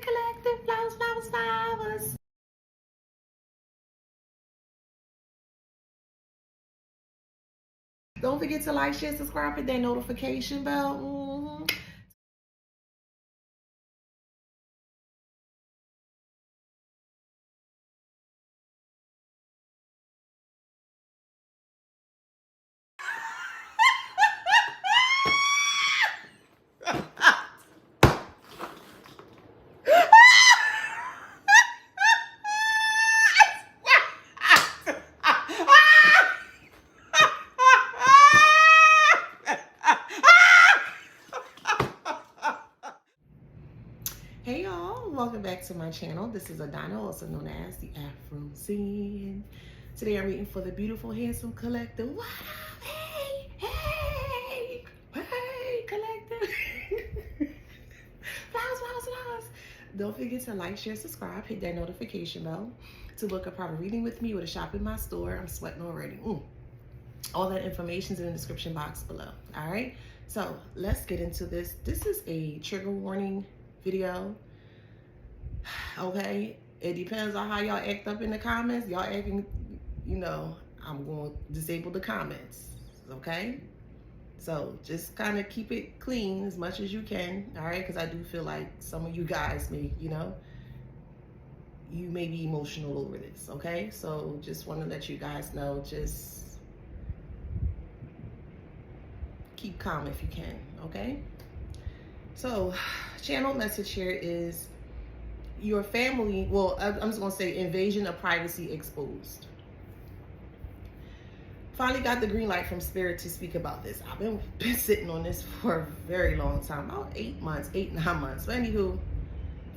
Collective flowers, flowers, flowers. Don't forget to like, share, subscribe, hit that notification bell. Hey y'all, welcome back to my channel. This is Adana, also known as TheAfrozen. Today I'm reading for the beautiful, handsome collector. What up? Hey, hey, hey, collector. Flowers, flowers, flowers. Don't forget to like, share, subscribe, hit that notification bell to book a private reading with me or to shop in my store. I'm sweating already. All that information's in the description box below. All right, so let's get into this. This is a trigger warning video. Okay, it depends on how y'all act up in the comments. Y'all acting, I'm going to disable the comments. Okay, so just kind of keep it clean as much as you can. All right, because I do feel like some of you guys may, you may be emotional over this. Okay, so just want to let you guys know, just keep calm if you can. Okay, so channel message here is your family, well, I'm just gonna say invasion of privacy exposed. Finally got the green light from Spirit to speak about this. I've been sitting on this for a very long time, about 8 months, 9 months. But anywho,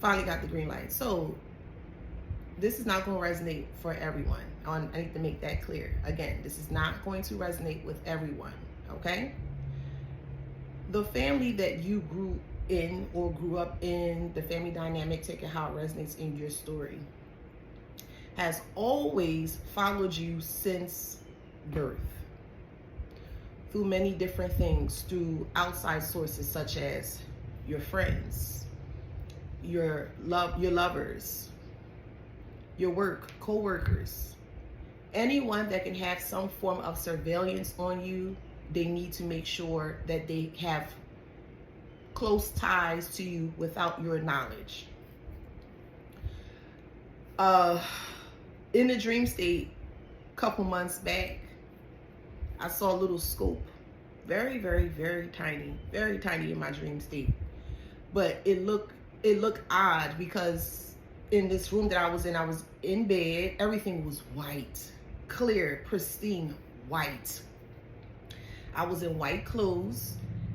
finally got the green light. So this is not gonna resonate for everyone. I need to make that clear. Again, this is not going to resonate with everyone, okay? The family that you grew in or grew up in, the family dynamic, take it how it resonates in your story, has always followed you since birth through many different things, through outside sources such as your friends, your lovers, your work, co-workers, anyone that can have some form of surveillance on you. They need to make sure that they have close ties to you without your knowledge. In the dream state, a couple months back, I saw a little scope, very, very, very tiny in my dream state. But it looked odd because in this room that I was in bed. Everything was white, clear, pristine white. I was in white clothes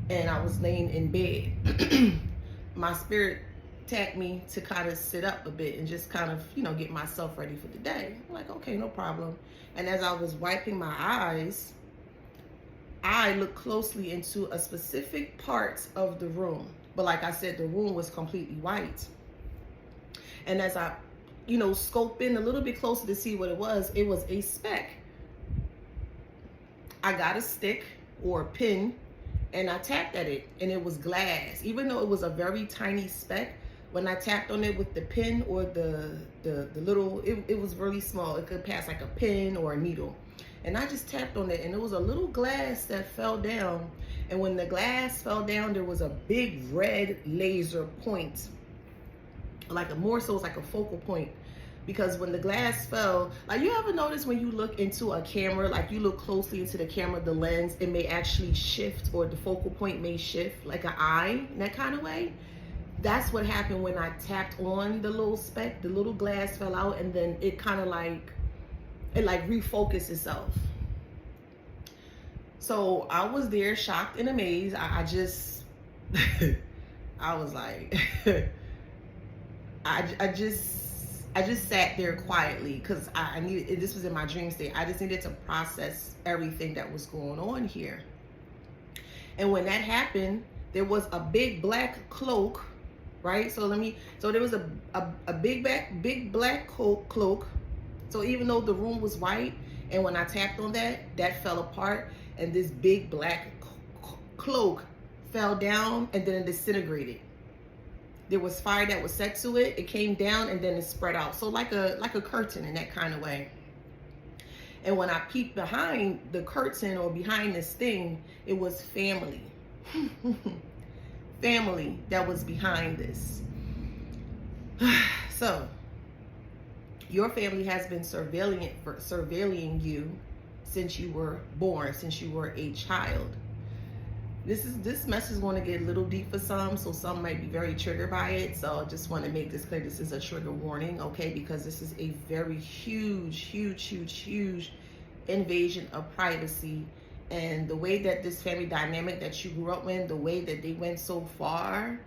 and I was laying in bed. My spirit tapped me to kind of sit up a bit and just kind of, get myself ready for the day. I'm like, okay, no problem. And as I was wiping my eyes, I looked closely into a specific part of the room. But like I said, the room was completely white. And as I, scoped in a little bit closer to see what it was a speck. I got a stick or a pin and I tapped at it and it was glass. Even though it was a very tiny speck, when I tapped on it with the pin or the little, it was really small. It could pass like a pin or a needle. And I just tapped on it and it was a little glass that fell down. And when the glass fell down, there was a big red laser point. More so it's like a focal point. Because when the glass fell, like, you ever notice when you look into a camera, like you look closely into the camera, the lens, it may actually shift, or the focal point may shift like an eye, in that kind of way? That's what happened when I tapped on the little speck. The little glass fell out and then it kind of refocused itself. So I was there shocked and amazed. I just, I was like, I just sat there quietly because I needed, this was in my dream state. I just needed to process everything that was going on here. And when that happened, there was a big black cloak, right? So there was a big black cloak. So even though the room was white, and when I tapped on that fell apart, and this big black cloak fell down and then it disintegrated. There was fire that was set to it. It came down and then it spread out. So like a curtain in that kind of way. And when I peeked behind the curtain or behind this thing, it was family. Family that was behind this. So your family has been surveilling you since you were born, since you were a child. This message is going to get a little deep for some, so some might be very triggered by it. So I just want to make this clear. This is a trigger warning, okay? Because this is a very huge invasion of privacy. And the way that this family dynamic that you grew up in, the way that they went so far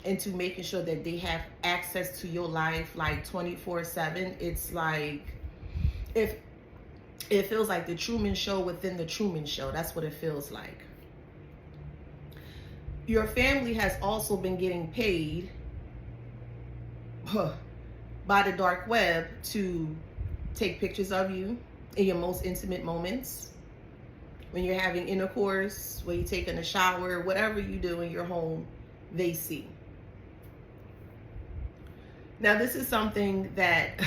into making sure that they have access to your life like 24/7, it's like, if it feels like the Truman Show within the Truman Show. That's what it feels like. Your family has also been getting paid by the dark web to take pictures of you in your most intimate moments, when you're having intercourse, when you're taking a shower, whatever you do in your home, they see. Now, this is something that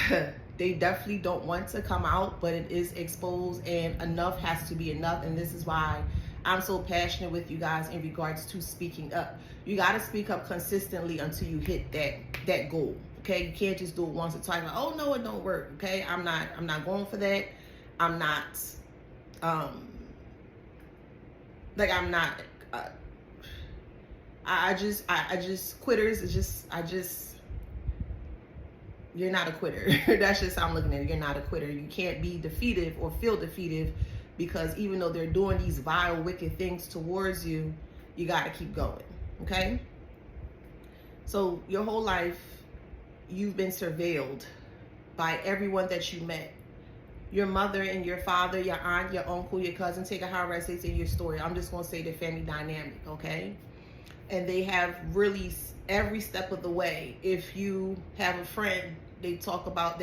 they definitely don't want to come out, but it is exposed, and enough has to be enough. And this is why I'm so passionate with you guys in regards to speaking up. You got to speak up consistently until you hit that goal. Okay, you can't just do it once or twice. Like, oh no, it don't work. Okay, I'm not going for that. I'm not I just quitters. It's just you're not a quitter. That's just how I'm looking at it. You're not a quitter. You can't be defeated or feel defeated, because even though they're doing these vile, wicked things towards you, you got to keep going, okay? So your whole life, you've been surveilled by everyone that you met. Your mother and your father, your aunt, your uncle, your cousin, take it however I say in your story. I'm just going to say the family dynamic, okay? And they have really every step of the way. If you have a friend, they talk about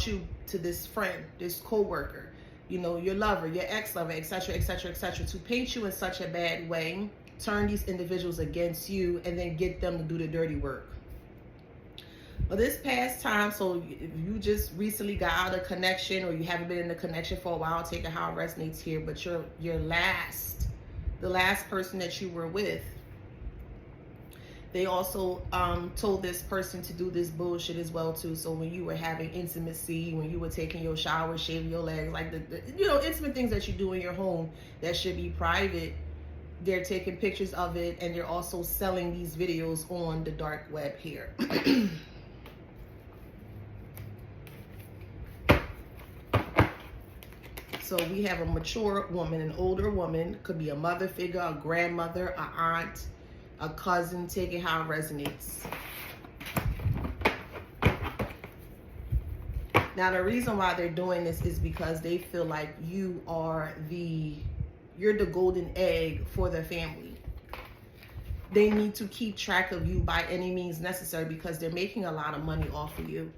you to this friend, this co-worker, you know, your lover, your ex-lover, etc., etc., etc., to paint you in such a bad way, turn these individuals against you, and then get them to do the dirty work. Well, this past time, so if you just recently got out of connection, or you haven't been in a connection for a while, take it how it resonates here, but the last person that you were with, they also told this person to do this bullshit as well too. So when you were having intimacy, when you were taking your shower, shaving your legs, like the intimate things that you do in your home that should be private, they're taking pictures of it, and they're also selling these videos on the dark web here. So we have a mature woman, an older woman, could be a mother figure, a grandmother, an aunt, a cousin, take it how it resonates. Now, the reason why they're doing this is because they feel like you're the golden egg for their family. They need to keep track of you by any means necessary, because they're making a lot of money off of you.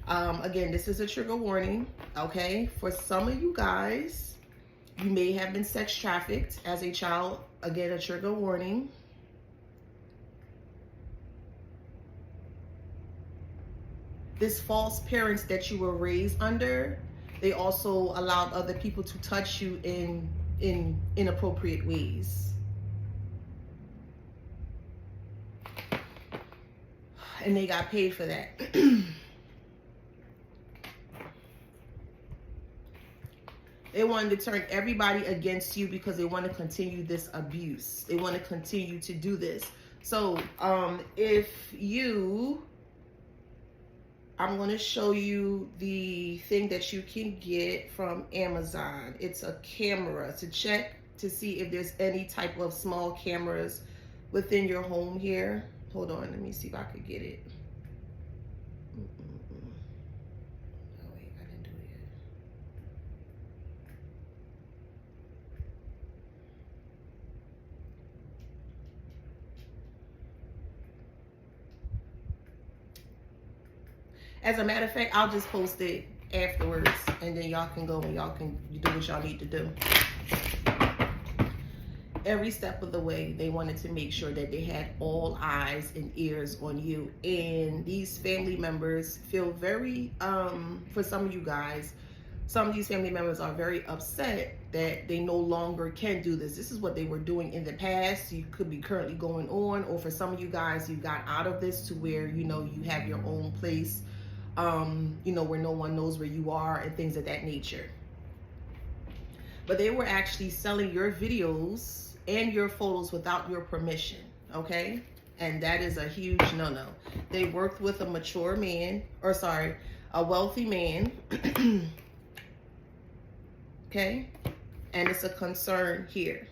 Again, this is a trigger warning, okay? For some of you guys, you may have been sex trafficked as a child. Again, a trigger warning. This false parents that you were raised under, they also allowed other people to touch you in inappropriate ways. And they got paid for that. They wanted to turn everybody against you because they want to continue this abuse. They want to continue to do this. So if you, I'm going to show you the thing that you can get from Amazon. It's a camera to check to see if there's any type of small cameras within your home here. Hold on, let me see if I could get it. Oh wait, I didn't do it yet. As a matter of fact, I'll just post it afterwards, and then y'all can go and y'all can do what y'all need to do. Every step of the way, they wanted to make sure that they had all eyes and ears on you. And these family members feel very, for some of you guys, some of these family members are very upset that they no longer can do this. This is what they were doing in the past. You could be currently going on, or for some of you guys, you got out of this to where, you know, you have your own place, you know, where no one knows where you are and things of that nature. But they were actually selling your videos and your photos without your permission, okay? And that is a huge no-no. They worked with a mature man, or sorry, a wealthy man, okay? And it's a concern here.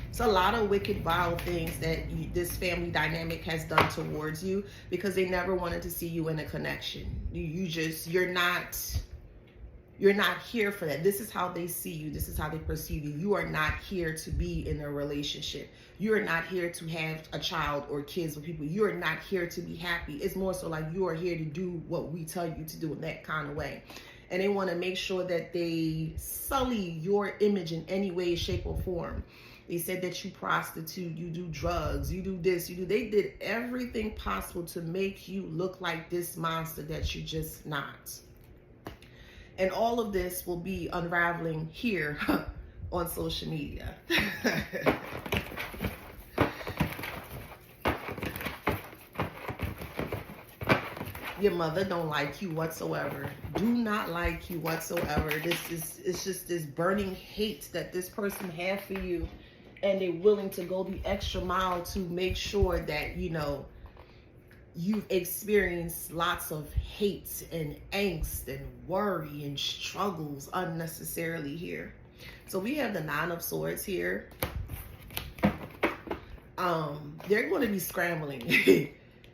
It's a lot of wicked, vile things that this family dynamic has done towards you, because they never wanted to see you in a connection. You're not here for that. This is how they see you. This is how they perceive you. You are not here to be in a relationship. You are not here to have a child or kids with people. You are not here to be happy. It's more so like you are here to do what we tell you to do in that kind of way. And they want to make sure that they sully your image in any way, shape, or form. They said that you prostitute, you do drugs, you do this, you do. They did everything possible to make you look like this monster that you're just not. And all of this will be unraveling here on social media. Your mother don't like you whatsoever. Do not like you whatsoever. It's just this burning hate that this person has for you. And they're willing to go the extra mile to make sure that, you know, you've experienced lots of hate and angst and worry and struggles unnecessarily here. So we have the Nine of Swords here. They're going to be scrambling.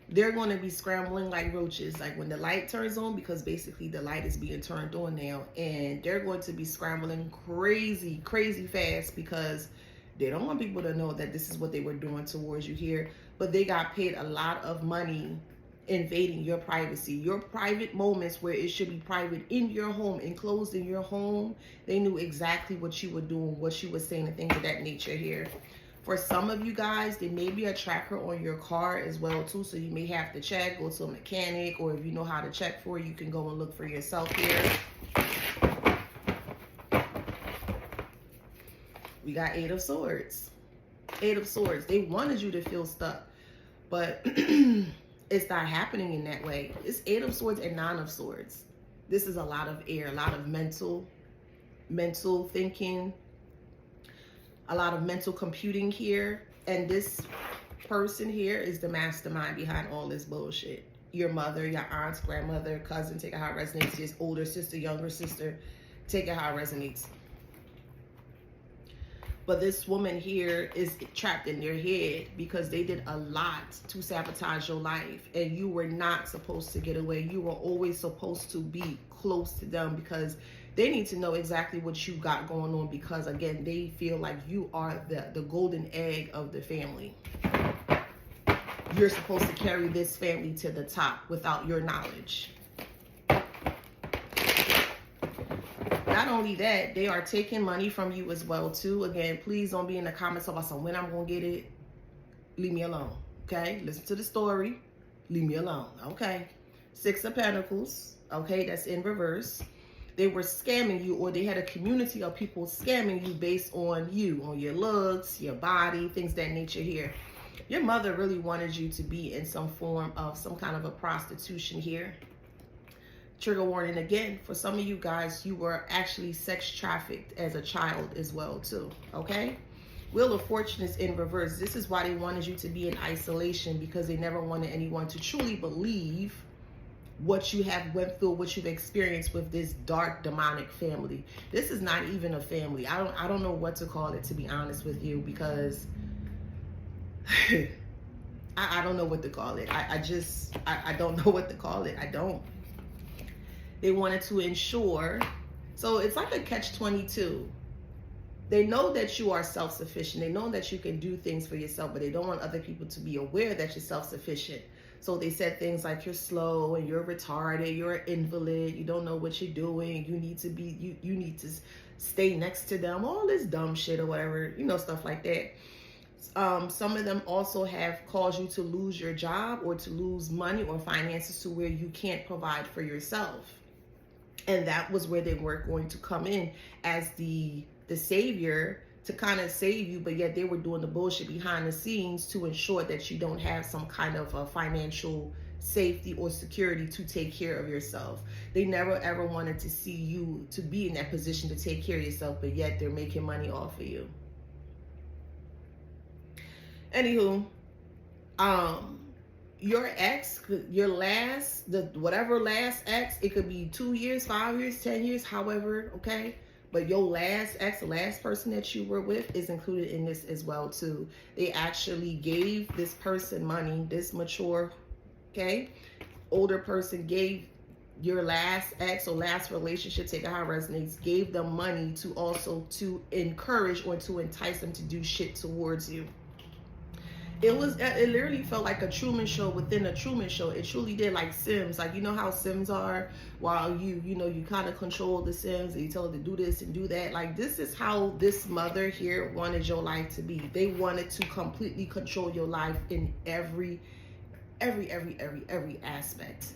They're going to be scrambling like roaches, like when the light turns on, because basically the light is being turned on now. And they're going to be scrambling crazy, crazy fast, because they don't want people to know that this is what they were doing towards you here. But they got paid a lot of money invading your privacy, your private moments where it should be private in your home, enclosed in your home. They knew exactly what you were doing, what you were saying, and things of that nature here. For some of you guys, there may be a tracker on your car as well too, so you may have to check, go to a mechanic, or if you know how to check for it, you can go and look for yourself here. We got Eight of Swords. Eight of Swords. They wanted you to feel stuck, but it's not happening in that way. It's Eight of Swords and Nine of Swords. This is a lot of air, a lot of mental thinking, a lot of mental computing here. And this person here is the mastermind behind all this bullshit. Your mother, your aunt, grandmother, cousin, take it how it resonates. His older sister, younger sister, take it how it resonates. But this woman here is trapped in their head because they did a lot to sabotage your life. And you were not supposed to get away. You were always supposed to be close to them, because they need to know exactly what you got going on, because again, they feel like you are the golden egg of the family. You're supposed to carry this family to the top without your knowledge. Not only that, they are taking money from you as well too. Again, please don't be in the comments about when I'm gonna get it. Leave me alone, okay? Listen to the story. Leave me alone, okay? Six of Pentacles, okay? That's in reverse. They were scamming you, or they had a community of people scamming you based on you, on your looks, your body, things of that nature here. Your mother really wanted you to be in some form of some kind of a prostitution here. Trigger warning again, for some of you guys, you were actually sex trafficked as a child as well too, okay? Wheel of Fortune is in reverse. This is why they wanted you to be in isolation, because they never wanted anyone to truly believe what you have went through, what you've experienced with this dark demonic family. This is not even a family. I don't know what to call it, to be honest with you, because I don't know what to call it. I don't know what to call it. I don't. They wanted to ensure, so it's like a catch-22. They know that you are self-sufficient. They know that you can do things for yourself, but they don't want other people to be aware that you're self-sufficient. So they said things like you're slow and you're retarded, you're an invalid, you don't know what you're doing, you need to be, you need to stay next to them, all this dumb shit or whatever, you know, stuff like that. Some of them also have caused you to lose your job or to lose money or finances to where you can't provide for yourself. And that was where they were going to come in as the savior to kind of save you, but yet they were doing the bullshit behind the scenes to ensure that you don't have some kind of a financial safety or security to take care of yourself. They never ever wanted to see you to be in that position to take care of yourself, but yet they're making money off of you. Anywho, your ex, your last, whatever last ex, it could be 2 years, 5 years, 10 years, however, okay? But your last ex, the last person that you were with is included in this as well too. They actually gave this person money, this mature, okay, older person gave your last ex or last relationship, take it how it resonates, gave them money to also to encourage or to entice them to do shit towards you. It literally felt like a Truman Show within a Truman Show. It truly did, like Sims. Like, you know how Sims are, while you kind of control the Sims and you tell them to do this and do that. Like, this is how this mother here wanted your life to be. They wanted to completely control your life in every aspect.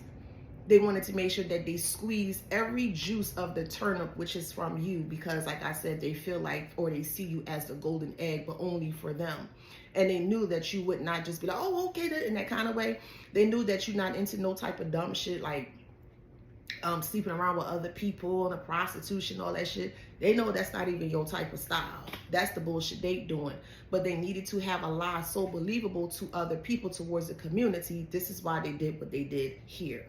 They wanted to make sure that they squeeze every juice of the turnip, which is from you, because like I said, they feel like, or they see you as the golden egg, but only for them. And they knew that you would not just be like, oh, okay, in that kind of way. They knew that you're not into no type of dumb shit like sleeping around with other people and the prostitution, all that shit. They know that's not even your type of style. That's the bullshit they doing. But they needed to have a lie so believable to other people towards the community. This is why they did what they did here.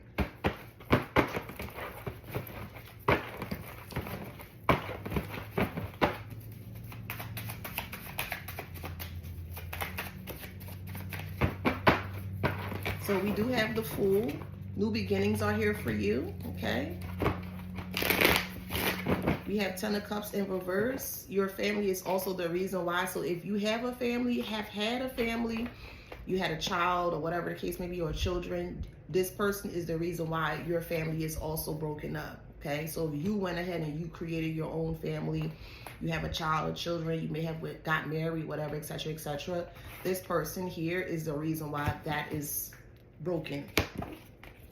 So we do have the Fool. New beginnings are here for you, okay? We have Ten of Cups in reverse. Your family is also the reason why. So if you have a family, have had a family, you had a child or whatever the case may be, or children, this person is the reason why your family is also broken up, okay? So if you went ahead and you created your own family, you have a child or children, you may have got married, whatever, etc., etc. This person here is the reason why that is broken.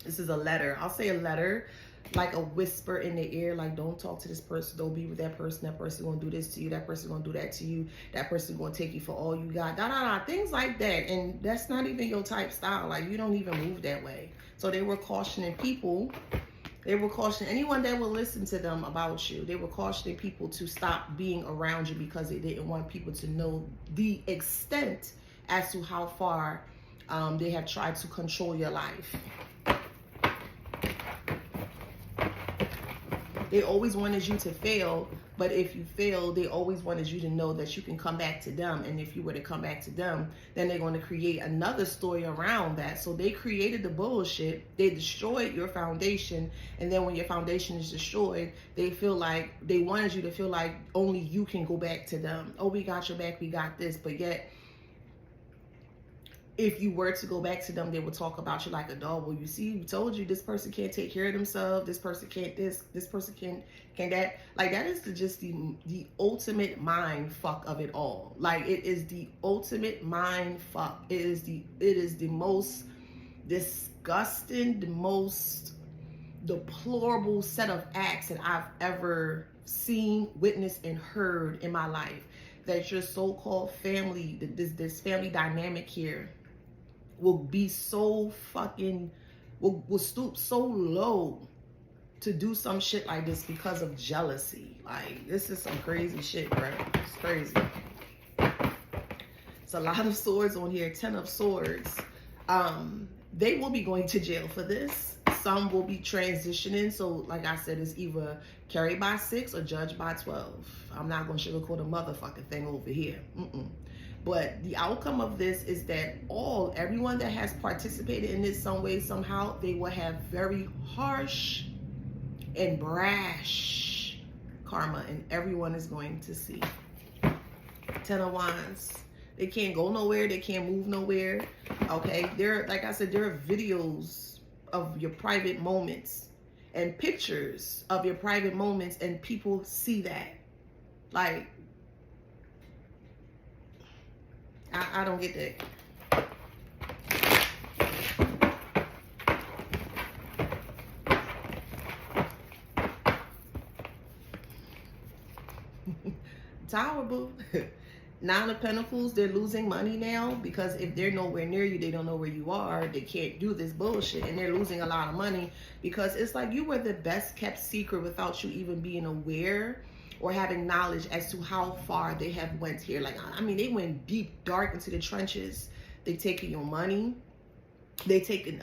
This is a letter. I'll say a letter, like a whisper in the ear, like don't talk to this person, don't be with that person gonna do this to you, that person gonna do that to you, that person gonna take you for all you got, things like that. And that's not even your type style. Like, you don't even move that way. So they were cautioning people, they were cautioning anyone that will listen to them about you. They were cautioning people to stop being around you because they didn't want people to know the extent as to how far they have tried to control your life. They always wanted you to fail, but if you fail, they always wanted you to know that you can come back to them. And if you were to come back to them, then they're going to create another story around that. So they created the bullshit. They destroyed your foundation. And then when your foundation is destroyed, they feel like, they wanted you to feel like only you can go back to them. Oh, we got your back, we got this. But yet, if you were to go back to them, they would talk about you like a dog. Well, you see, we told you this person can't take care of themselves. This person can't this person can that. Like, that is just the ultimate mind fuck of it all. Like, it is the ultimate mind fuck. It is the most disgusting, the most deplorable set of acts that I've ever seen, witnessed, and heard in my life. That your so-called family, this family dynamic here, will be so fucking, will stoop so low to do some shit like this because of jealousy. Like, this is some crazy shit, bro. It's crazy. It's a lot of swords on here, 10 of swords. They will be going to jail for this. Some will be transitioning. So like I said, it's either carried by 6 or judged by 12. I'm not going to sugarcoat a motherfucking thing over here. But the outcome of this is that everyone that has participated in this some way, somehow, they will have very harsh and brash karma, and everyone is going to see. 10 of Wands. They can't go nowhere. They can't move nowhere. Okay. Like I said, there are videos of your private moments and pictures of your private moments, and people see that. Like, I don't get that. Tower, boo. Nine of Pentacles, they're losing money now because if they're nowhere near you, they don't know where you are. They can't do this bullshit, and they're losing a lot of money because it's like you were the best kept secret without you even being aware or having knowledge as to how far they have went here. Like, I mean, they went deep, dark into the trenches. They taking your money. They taken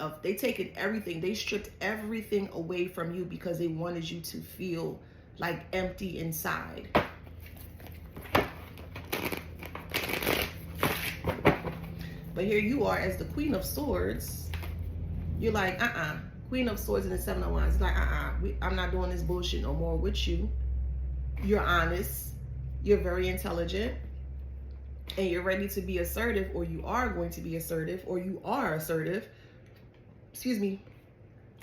everything. They stripped everything away from you because they wanted you to feel like empty inside. But here you are as the Queen of Swords. You're like, Queen of Swords and the Seven of Wands. It's like, I'm not doing this bullshit no more with you. You're honest. You're very intelligent. And you're ready to be assertive, or you are going to be assertive, or you are assertive, excuse me,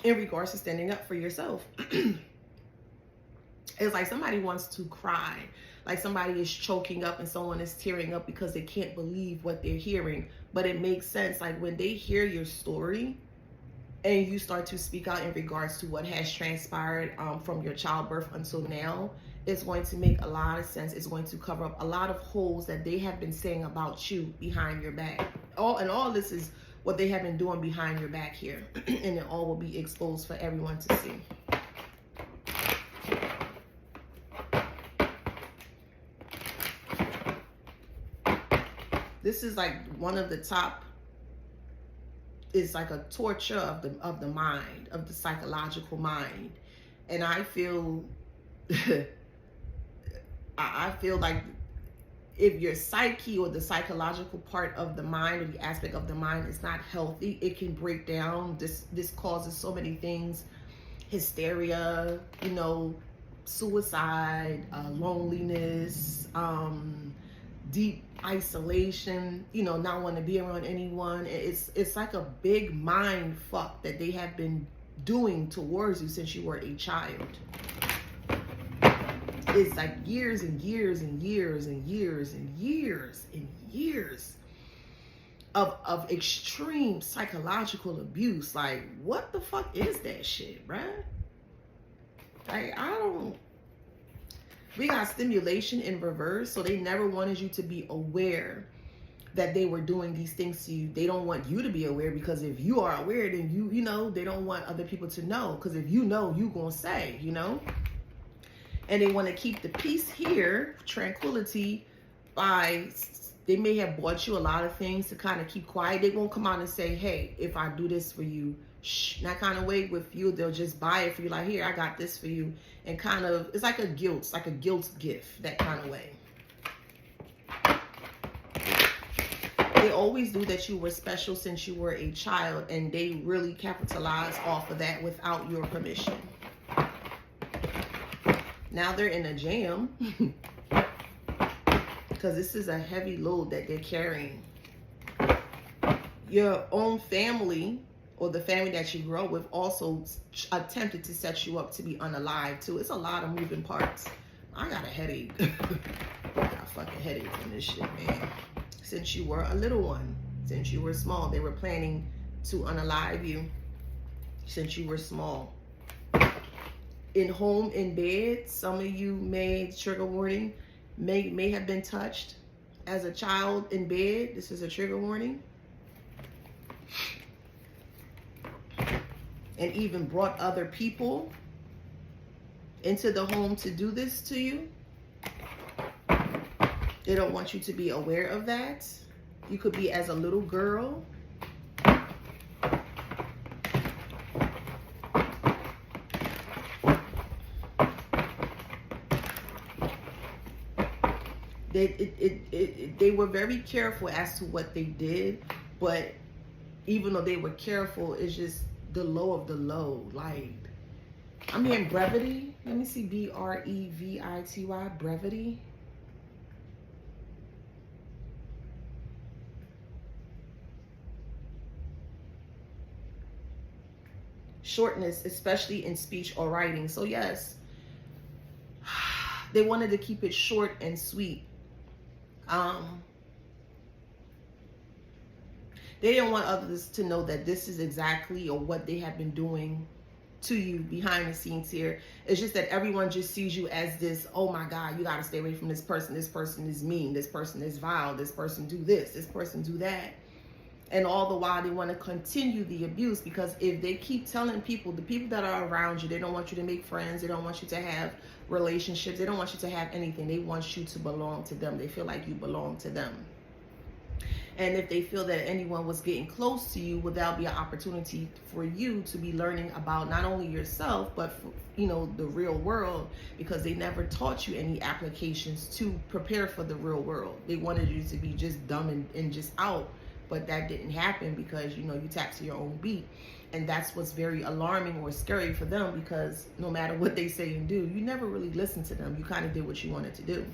in regards to standing up for yourself. It's like somebody wants to cry. Like somebody is choking up and someone is tearing up because they can't believe what they're hearing. But it makes sense. Like when they hear your story and you start to speak out in regards to what has transpired from your childbirth until now, it's going to make a lot of sense. It's going to cover up a lot of holes that they have been saying about you behind your back. All this is what they have been doing behind your back here. And it all will be exposed for everyone to see. This is like one of the top, is like a torture of the mind, of the psychological mind. And I feel I feel like if your psyche or the psychological part of the mind or the aspect of the mind is not healthy, it can break down. This causes so many things: hysteria, you know, suicide, loneliness, deep isolation, you know, not want to be around anyone. It's like a big mind fuck that they have been doing towards you since you were a child. It's like years and years and years and years and years and years of extreme psychological abuse. Like, what the fuck is that shit, bruh? Like, we got stimulation in reverse, so they never wanted you to be aware that they were doing these things to you. They don't want you to be aware, because if you are aware, then you know, they don't want other people to know, because if you know, you gonna say, you know. And they want to keep the peace here, tranquility, by, they may have bought you a lot of things to kind of keep quiet. They won't come out and say, hey, if I do this for you, shh, that kind of way. With you, they'll just buy it for you, like, here, I got this for you. And kind of, it's like a guilt gift, that kind of way. They always knew that you were special since you were a child, and they really capitalized off of that without your permission. Now they're in a jam because this is a heavy load that they're carrying. Your own family, or the family that you grew up with, also attempted to set you up to be unalive too. It's a lot of moving parts. I got a headache. I got a fucking headache from this shit, man. Since you were a little one, since you were small, they were planning to unalive you since you were small. In home, in bed, some of you may, trigger warning, may have been touched as a child in bed. This is a trigger warning. And even brought other people into the home to do this to you. They don't want you to be aware of that. You could be as a little girl. They were very careful as to what they did, but even though they were careful, it's just the low of the low. Like, I'm hearing brevity. Let me see, brevity, brevity. shortness, especially in speech or writing. So yes, they wanted to keep it short and sweet. They didn't want others to know that this is exactly or what they have been doing to you behind the scenes here. It's just that everyone just sees you as this, oh my God, you got to stay away from this person. This person is mean. This person is vile. This person do this. This person do that. And all the while they want to continue the abuse, because if they keep telling people, the people that are around you, they don't want you to make friends. They don't want you to have relationships. They don't want you to have anything. They want you to belong to them. They feel like you belong to them. And if they feel that anyone was getting close to you, well, that'll be an opportunity for you to be learning about not only yourself, but for, you know, the real world, because they never taught you any applications to prepare for the real world. They wanted you to be just dumb and just out, but that didn't happen because, you know, you tap to your own beat. And that's what's very alarming or scary for them, because no matter what they say and do, you never really listened to them. You kind of did what you wanted to do.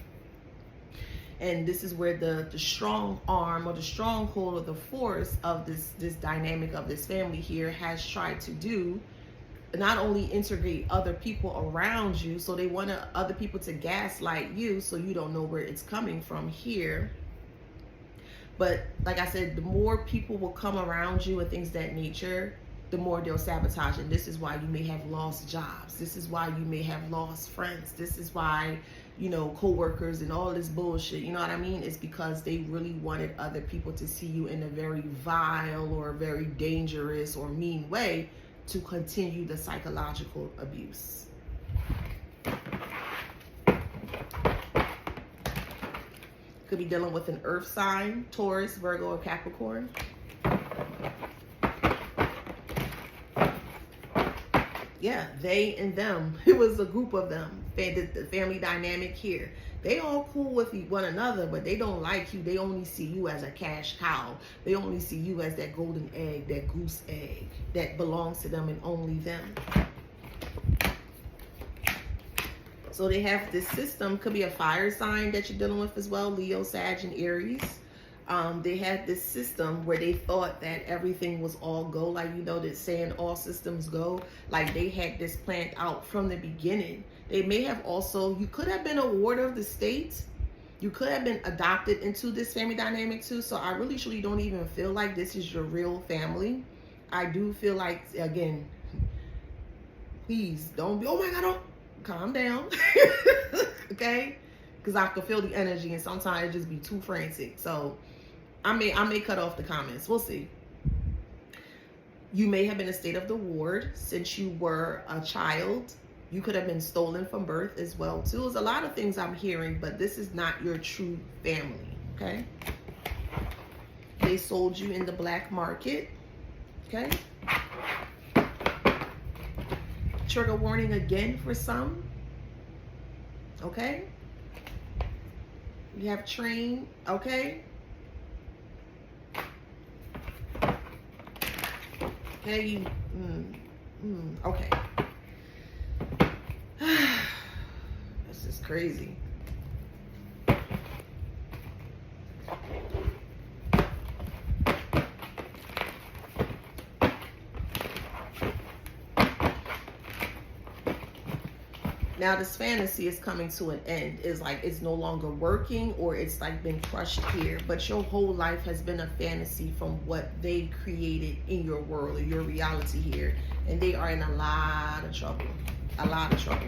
And this is where the strong arm or the stronghold or the force of this dynamic of this family here has tried to do, not only integrate other people around you, so they want other people to gaslight you so you don't know where it's coming from here. But like I said, the more people will come around you and things of that nature, the more they'll sabotage. And this is why you may have lost jobs. This is why you may have lost friends. This is why, you know, co-workers and all this bullshit, you know what I mean? It's because they really wanted other people to see you in a very vile or very dangerous or mean way to continue the psychological abuse. Could be dealing with an earth sign, Taurus, Virgo, or Capricorn. Yeah, they and them. It was a group of them. The family dynamic here. They all cool with one another, but they don't like you. They only see you as a cash cow. They only see you as that golden egg, that goose egg that belongs to them and only them. So they have this system, could be a fire sign that you're dealing with as well, Leo, Sag, and Aries. They had this system where they thought that everything was all go, like, you know, that saying all systems go, like they had this planned out from the beginning. They may have also, you could have been a ward of the state. You could have been adopted into this family dynamic too. So I really truly don't even feel like this is your real family. I do feel like, again, please don't be, oh my God, don't. Calm down. Okay, because I can feel the energy and sometimes it just be too frantic. So I may cut off the comments. We'll see. You may have been a state of the ward since you were a child. You could have been stolen from birth as well too. There's a lot of things I'm hearing, but this is not your true family. Okay, they sold you in the black market. Okay, trigger warning again for some. Okay, you have train. Okay, okay, you okay. This is crazy. Now this fantasy is coming to an end. It's like it's no longer working, or it's like been crushed here. But your whole life has been a fantasy from what they created in your world, or your reality here. And they are in a lot of trouble. A lot of trouble.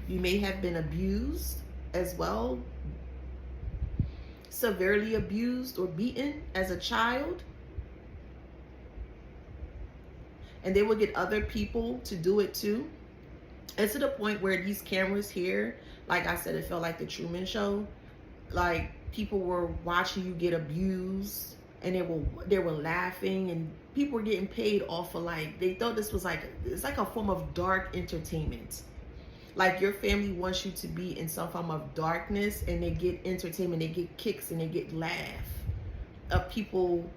You may have been abused as well. Severely abused or beaten as a child. And they will get other people to do it too. And to the point where these cameras here, like I said, it felt like the Truman Show. Like people were watching you get abused, and they were laughing, and people were getting paid off of, like, they thought this was like, it's like a form of dark entertainment. Like your family wants you to be in some form of darkness, and they get entertainment, they get kicks, and they get laugh of people.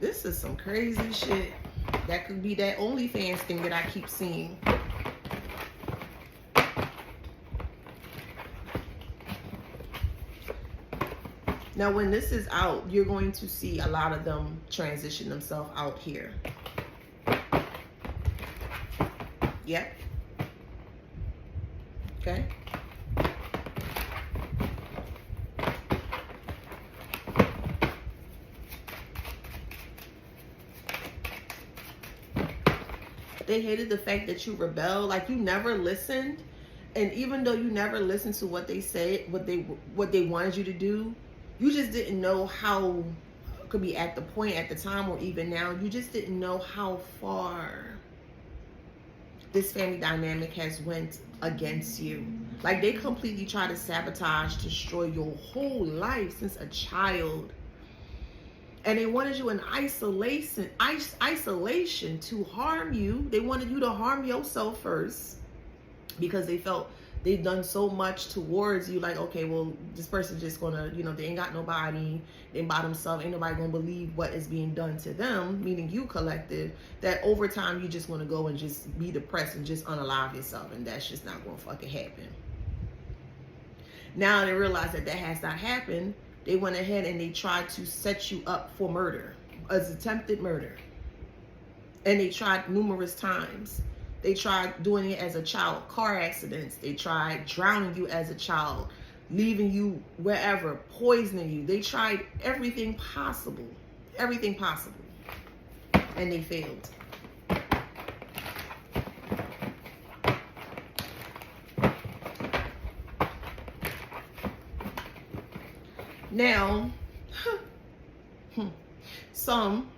This is some crazy shit. That could be that OnlyFans thing that I keep seeing. Now, when this is out, you're going to see a lot of them transition themselves out here. Yep. Okay. They hated the fact that you rebelled, like you never listened. And even though you never listened to what they said, what they wanted you to do, you just didn't know how, could be at the point at the time or even now, you just didn't know how far this family dynamic has went against you. Like they completely try to sabotage, destroy your whole life since a child. And they wanted you in isolation to harm you. They wanted you to harm yourself first because they felt they've done so much towards you. Like, okay, well, this person's just gonna, they ain't got nobody, they by themselves, ain't nobody gonna believe what is being done to them, meaning you collective, that over time you just wanna go and just be depressed and just unalive yourself, and that's just not gonna fucking happen. Now they realize that has not happened. They went ahead and they tried to set you up for murder, as attempted murder. And they tried numerous times. They tried doing it as a child, car accidents. They tried drowning you as a child, leaving you wherever, poisoning you. They tried everything possible, and they failed. Now, some,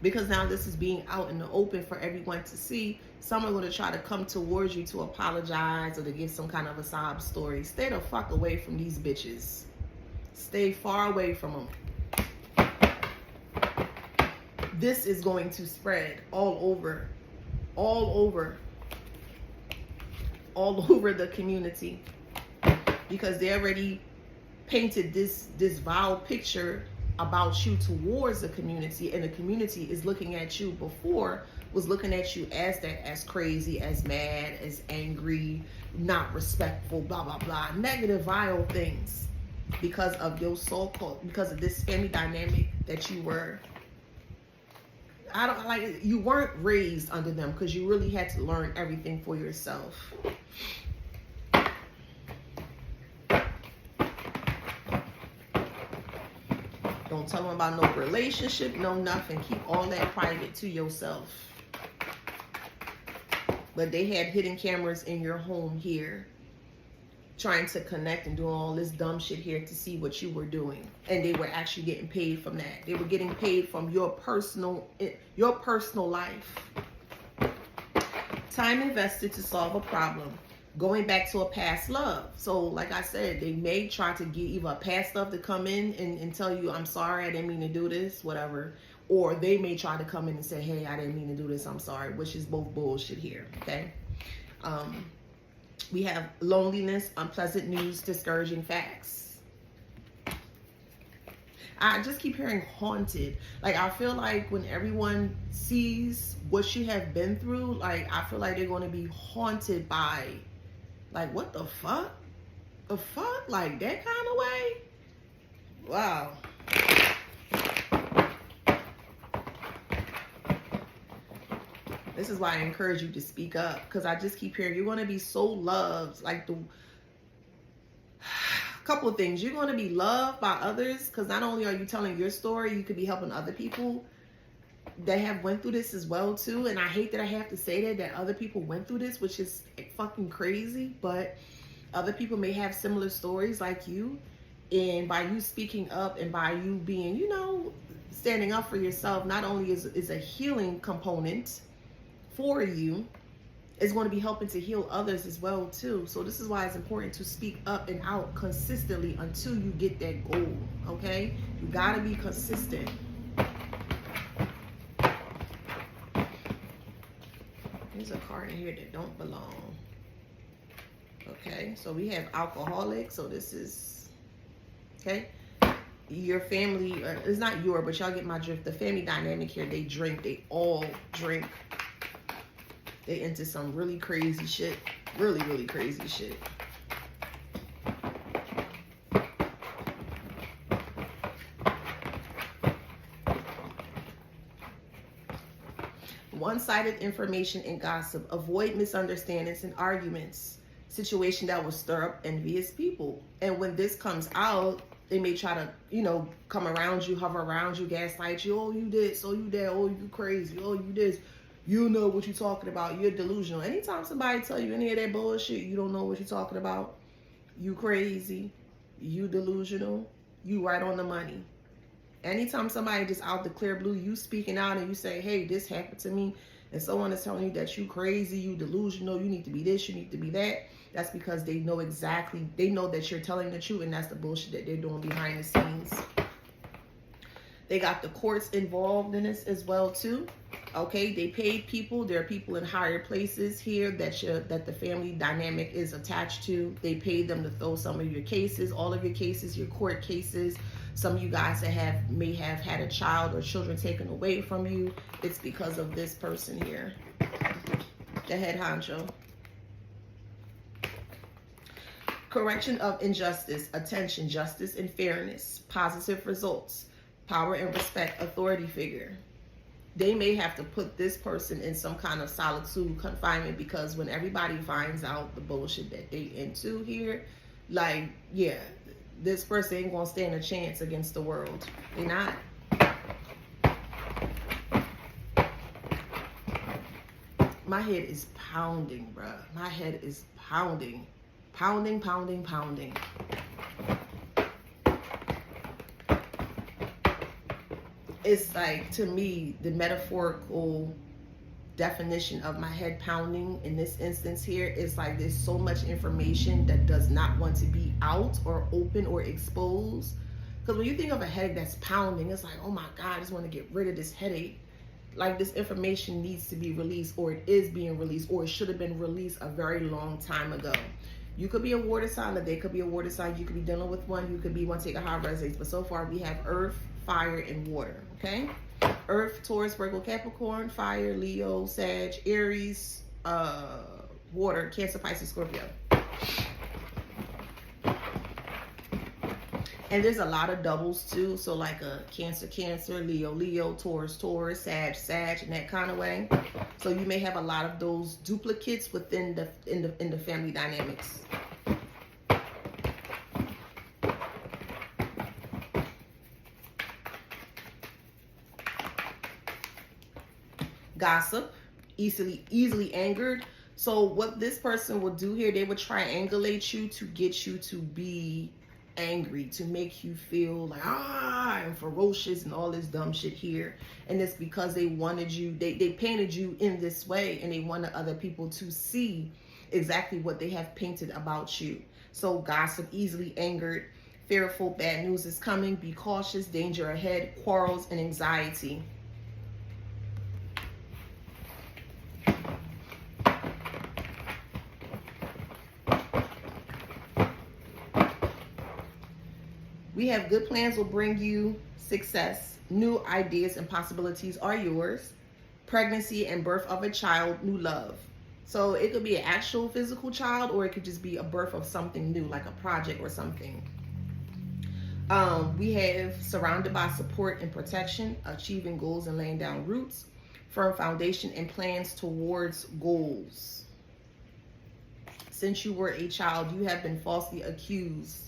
because now this is being out in the open for everyone to see, some are going to try to come towards you to apologize or to give some kind of a sob story. Stay the fuck away from these bitches. Stay far away from them. This is going to spread all over the community, because they already painted this vile picture about you towards the community, and the community is looking at you was looking at you as crazy, as mad, as angry, not respectful, blah blah blah, negative, vile things, because of your because of this family dynamic that you were. You weren't raised under them, because you really had to learn everything for yourself. Don't tell them about no relationship, no nothing. Keep all that private to yourself. But they had hidden cameras in your home here, trying to connect and doing all this dumb shit here to see what you were doing. And they were actually getting paid from that. They were getting paid from your personal life. Time invested to solve a problem. Going back to a past love. So like I said, they may try to get either a past love to come in and tell you, I'm sorry, I didn't mean to do this, whatever. Or they may try to come in and say, hey, I didn't mean to do this, I'm sorry, which is both bullshit here, okay? We have loneliness, unpleasant news, discouraging facts. I just keep hearing haunted. Like, I feel like when everyone sees what you have been through, like, I feel like they're going to be haunted by, like, what the fuck? The fuck? Like, that kind of way? Wow. This is why I encourage you to speak up, because I just keep hearing you're going to be so loved. Like, couple of things. You're going to be loved by others, because not only are you telling your story, you could be helping other people that have went through this as well too. And I hate that I have to say that other people went through this, which is fucking crazy, but other people may have similar stories like you. And by you speaking up and by you being, standing up for yourself, not only is a healing component for you, it's going to be helping to heal others as well too. So this is why it's important to speak up and out consistently until you get that goal. Okay, you got to be consistent. There's a card in here that don't belong. Okay, so we have alcoholic. So this is, okay, your family, it's not your, but y'all get my drift. The family dynamic here, they drink, they all drink. They into some really crazy shit. Really, really crazy shit. One-sided information and gossip. Avoid misunderstandings and arguments. Situation that will stir up envious people. And when this comes out, they may try to, come around you, hover around you, gaslight you. Oh, you this, oh, you that, oh, you crazy, oh, you this. You know what you're talking about. You're delusional. Anytime somebody tell you any of that bullshit, you don't know what you're talking about. You crazy. You delusional. You right on the money. Anytime somebody just out the clear blue, you speaking out and you say, hey, this happened to me, and someone is telling you that you crazy, you delusional, you need to be this, you need to be that, that's because they know that you're telling the truth, and that's the bullshit that they're doing behind the scenes. They got the courts involved in this as well too. Okay, they paid people. There are people in higher places here that the family dynamic is attached to. They paid them to throw some of your cases, all of your cases, your court cases. Some of you guys that may have had a child or children taken away from you. It's because of this person here, the head honcho. Correction of injustice, attention, justice and fairness, positive results, power and respect, authority figure. They may have to put this person in some kind of solitude confinement, because when everybody finds out the bullshit that they into here, like, yeah, this person ain't gonna stand a chance against the world. They not. My head is pounding, bruh. My head is pounding. Pounding, pounding, pounding. It's like, to me, the metaphorical definition of my head pounding in this instance here is like, there's so much information that does not want to be out or open or exposed. Because when you think of a headache that's pounding, it's like, oh my God, I just want to get rid of this headache. Like, this information needs to be released, or it is being released, or it should have been released a very long time ago. You could be a water sign, or they could be a water sign. You could be dealing with one. You could be one take a high resonance. But so far we have earth, fire, and water. Okay? Earth, Taurus, Virgo, Capricorn. Fire, Leo, Sag, Aries. Water, Cancer, Pisces, Scorpio. And there's a lot of doubles too. So like a Cancer, Cancer, Leo, Leo, Taurus, Taurus, Sag, Sag, in that kind of way. So you may have a lot of those duplicates within the family dynamics. Gossip, easily angered. So what this person will do here, they would triangulate you to get you to be angry, to make you feel like and ferocious and all this dumb shit here. And it's because they wanted you, they painted you in this way, and they wanted other people to see exactly what they have painted about you. So gossip, easily angered, fearful, bad news is coming, be cautious, danger ahead, quarrels and anxiety. We have good plans will bring you success. New ideas and possibilities are yours. Pregnancy and birth of a child, new love. So it could be an actual physical child, or it could just be a birth of something new, like a project or something. We have surrounded by support and protection, achieving goals and laying down roots, firm foundation and plans towards goals. Since you were a child, you have been falsely accused.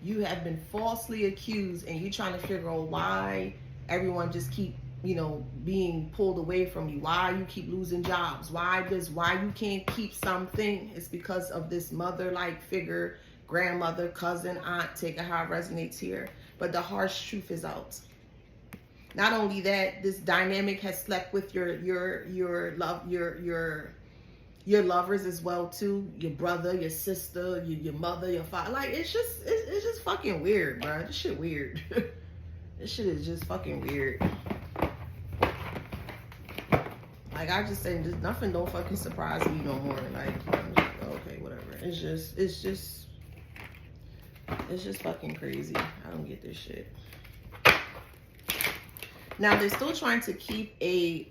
You have been falsely accused, and you're trying to figure out why everyone just keep, being pulled away from you. Why you keep losing jobs. Why you can't keep something. It's because of this mother-like figure, grandmother, cousin, aunt, take it how it resonates here. But the harsh truth is out. Not only that, this dynamic has slept with your lovers as well too, your brother, your sister, your mother, your father. Like, it's just fucking weird, bro. This shit weird. This shit is just fucking weird. Like, I just say, nothing don't fucking surprise me no more. Like, okay, whatever. It's just fucking crazy. I don't get this shit. Now, they're still trying to keep a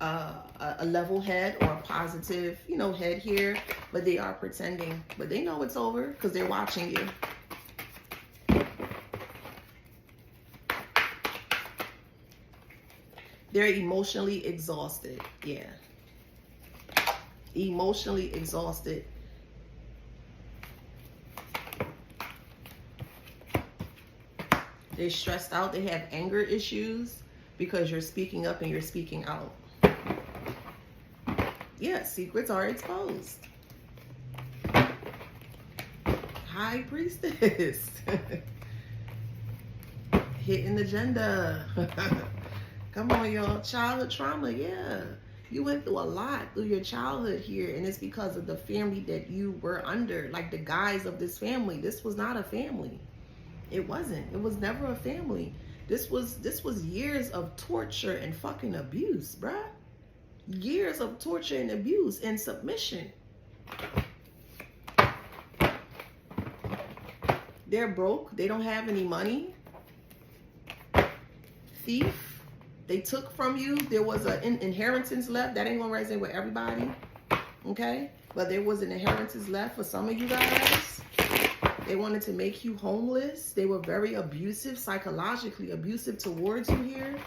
level head or a positive, head here, but they are pretending. But they know it's over because they're watching you. They're emotionally exhausted. Yeah, emotionally exhausted. They're stressed out. They have anger issues because you're speaking up and you're speaking out. Yeah, secrets are exposed. High Priestess. Hitting agenda. Come on, y'all. Childhood trauma, yeah. You went through a lot through your childhood here, and it's because of the family that you were under, like the guise of this family. This was not a family. It wasn't. It was never a family. This was years of torture and fucking abuse, bruh. Years of torture and abuse and submission. They're broke. They don't have any money. Thief. They took from you. There was an inheritance left. That ain't gonna resonate with everybody, okay? But there was an inheritance left for some of you guys. They wanted to make you homeless. They were very abusive, psychologically abusive towards you here.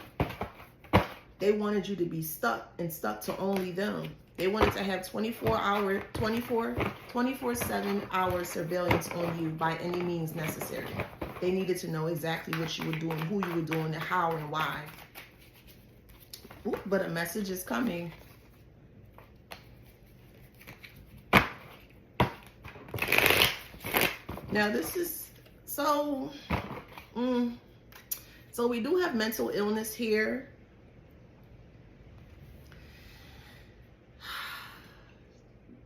They wanted you to be stuck and stuck to only them. They wanted to have 24/7 hour surveillance on you by any means necessary. They needed to know exactly what you were doing, who you were doing, and how and why. Ooh, but a message is coming. Now this is so we do have mental illness here.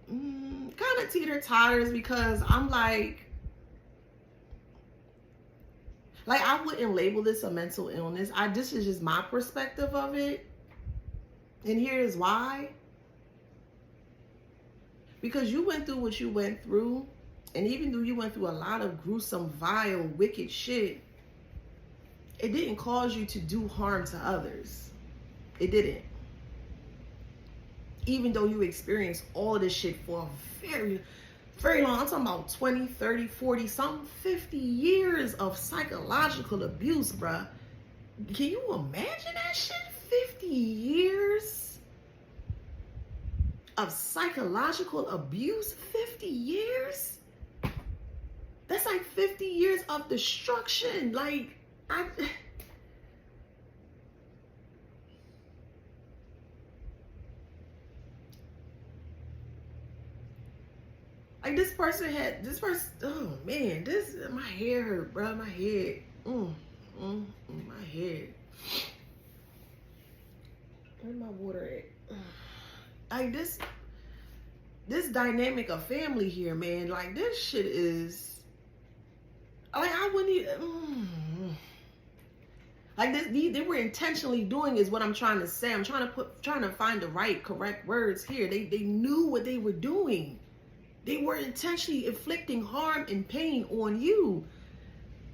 Kind of teeter-totters, because I'm like I wouldn't label this a mental illness. This is just my perspective of it. And here's why. Because you went through what you went through, and even though you went through a lot of gruesome, vile, wicked shit, it didn't cause you to do harm to others. It didn't. Even though you experienced all of this shit for a very, very long, I'm talking about 20, 30, 40, some 50 years of psychological abuse, bruh. Can you imagine that shit? 50 years of psychological abuse? 50 years? That's like 50 years of destruction. Like this person, oh man, my hair hurt, bro. My head. My head. Where's my water at? Like this dynamic of family here, man. Like this shit is, like I wouldn't even, like this. They were intentionally doing is what I'm trying to say. I'm trying to find the correct words here. They knew what they were doing. They were intentionally inflicting harm and pain on you.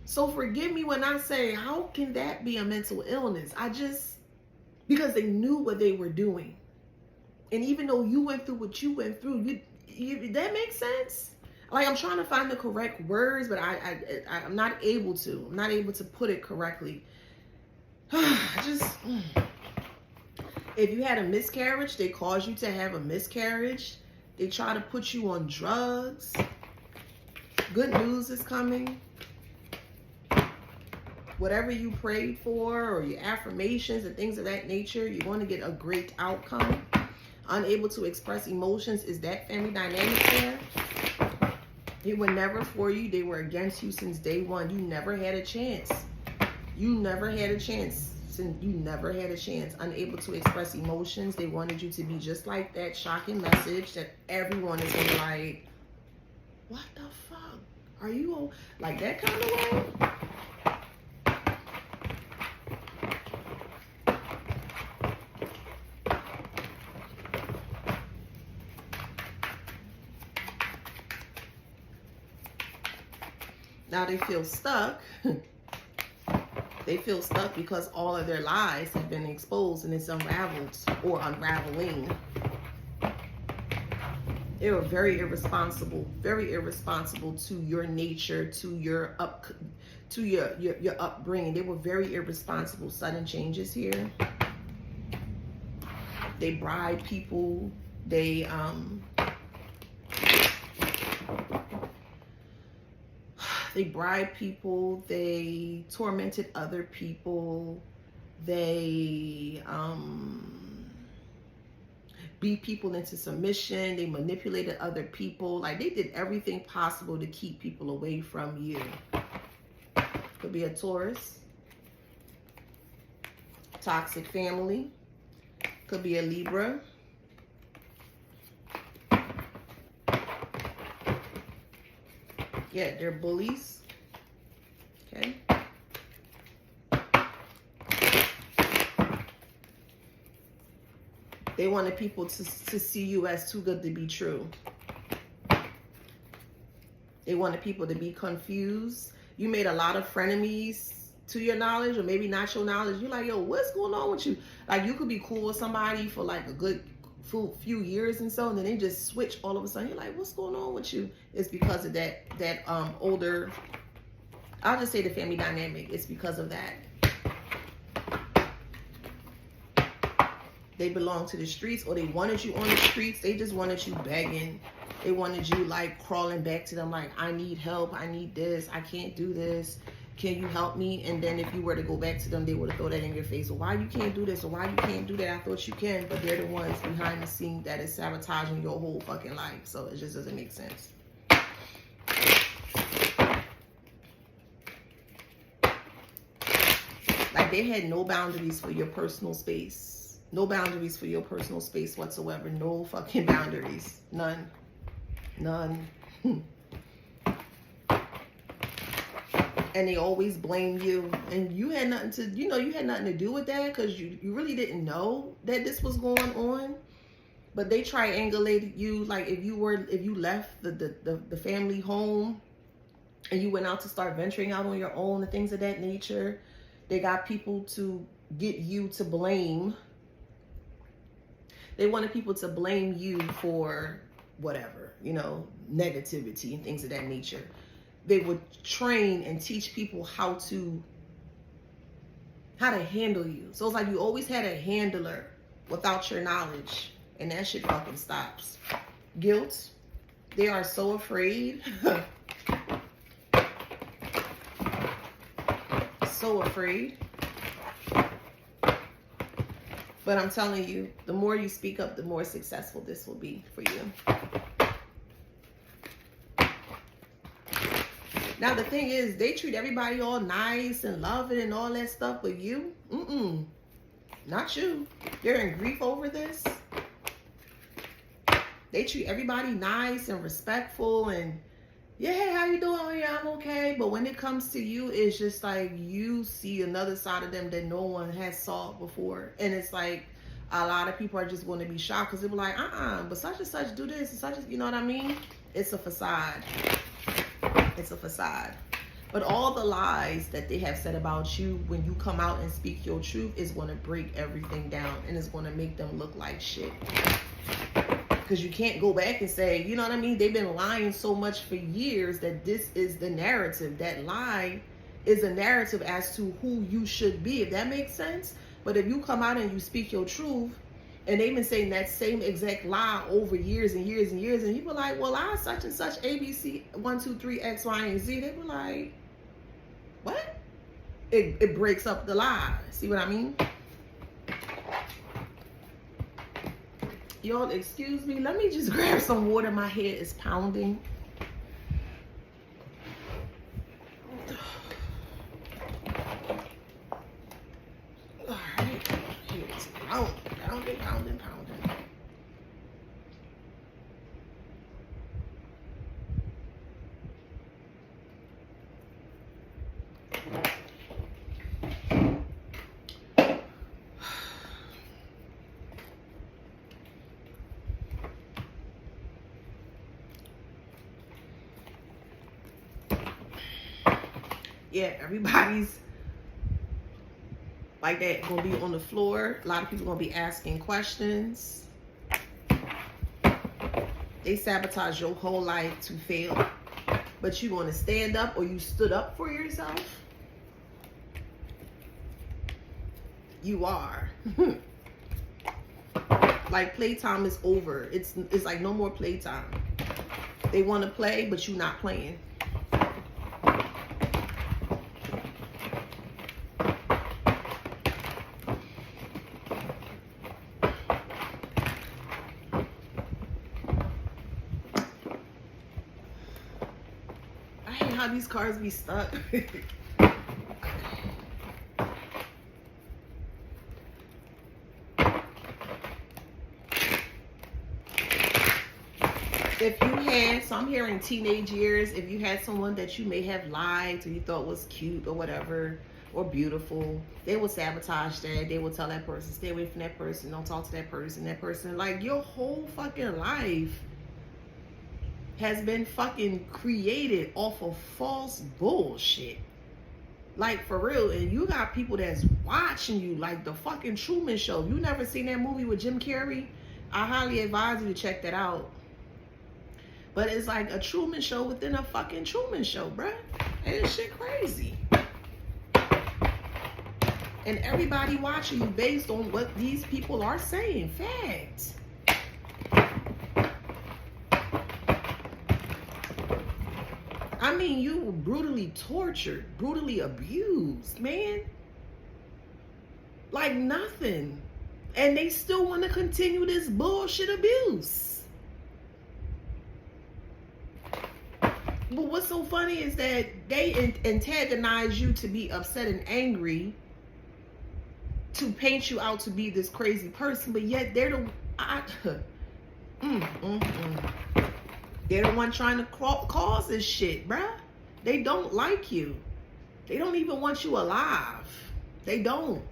So forgive me when I say, how can that be a mental illness? Because they knew what they were doing. And even though you went through what you went through, that makes sense? Like, I'm trying to find the correct words, but I'm not able to. I'm not able to put it correctly. If you had a miscarriage, they caused you to have a miscarriage. They try to put you on drugs. Good news is coming. Whatever you prayed for or your affirmations and things of that nature, you're going to get a great outcome. Unable to express emotions is that family dynamic there. They were never for you. They were against you since day one. You never had a chance. You never had a chance. You never had a chance. Unable to express emotions. They wanted you to be just like that shocking message that everyone is going to like, what the fuck? Are you all like that kind of way? Now they feel stuck. They feel stuck because all of their lies have been exposed and it's unraveled or unraveling. They were very irresponsible to your nature, to your upbringing. They were very irresponsible. Sudden changes here. They bribe people. They they bribed people, they tormented other people, they beat people into submission, they manipulated other people. Like, they did everything possible to keep people away from you. Could be a Taurus, toxic family, could be a Libra, yeah, they're bullies. Okay. They wanted people to see you as too good to be true. They wanted people to be confused. You made a lot of frenemies to your knowledge, or maybe not your knowledge. You're like, yo, what's going on with you? Like, you could be cool with somebody for like a good few years and so, and then they just switch all of a sudden. You're like, what's going on with you? It's because of that older, I'll just say the family dynamic. It's because of that. They belong to the streets, or they wanted you on the streets. They just wanted you begging. They wanted you like crawling back to them like, I need help, I need this, I can't do this, can you help me? And then if you were to go back to them, they would have thrown that in your face. Or why you can't do this, or why you can't do that? I thought you can. But they're the ones behind the scene that is sabotaging your whole fucking life. So it just doesn't make sense. Like, they had no boundaries for your personal space. No boundaries for your personal space whatsoever. No fucking boundaries. None. None. And they always blame you. And you had nothing to, you had nothing to do with that, because you really didn't know that this was going on. But they triangulated you. Like, if you left the family home and you went out to start venturing out on your own and things of that nature, they got people to get you to blame. They wanted people to blame you for whatever, negativity and things of that nature. They would train and teach people how to handle you. So it's like you always had a handler without your knowledge, and that shit fucking stops. Guilt. They are so afraid. So afraid. But I'm telling you, the more you speak up, the more successful this will be for you. Now, the thing is, they treat everybody all nice and loving and all that stuff, but you, not you. You're in grief over this. They treat everybody nice and respectful and, yeah, hey, how you doing? Oh, yeah, I'm okay. But when it comes to you, it's just like you see another side of them that no one has saw before. And it's like a lot of people are just going to be shocked because they were like, but such and such do this and such, you know what I mean? It's a facade. It's a facade. But all the lies that they have said about you, when you come out and speak your truth, is going to break everything down and it's going to make them look like shit. Because you can't go back and say, you know what I mean? They've been lying so much for years that this is the narrative. That lie is a narrative as to who you should be, if that makes sense. But if you come out and you speak your truth, and they've been saying that same exact lie over years and years and years, and you were like, well, I such and such ABC 1 2 3 X Y and Z. They were like, what? It breaks up the lie. See what I mean? Y'all, excuse me. Let me just grab some water. My head is pounding. All right. It's pounding. Yeah, everybody's like that gonna be on the floor. A lot of people gonna be asking questions. They sabotage your whole life to fail. But you gonna stand up, or you stood up for yourself? You are. Like, playtime is over. It's like no more playtime. They want to play, but you not playing. I hate how these cars be stuck. If you had, so I'm hearing teenage years, if you had someone that you may have liked or you thought was cute or whatever, or beautiful, they will sabotage that. They will tell that person, stay away from that person, don't talk to that person. That person, like, your whole fucking life has been fucking created off of false bullshit. Like, for real. And you got people that's watching you, like the fucking Truman Show. You never seen that movie with Jim Carrey? I highly advise you to check that out. But it's like a Truman Show within a fucking Truman Show, bruh. And this shit crazy. And everybody watching you based on what these people are saying. Facts. I mean, you were brutally tortured, brutally abused, man. Like nothing. And they still want to continue this bullshit abuse. But what's so funny is that they antagonize you to be upset and angry, to paint you out to be this crazy person, but yet they're they're the one trying to cause this shit, bruh. They don't like you. They don't even want you alive. They don't.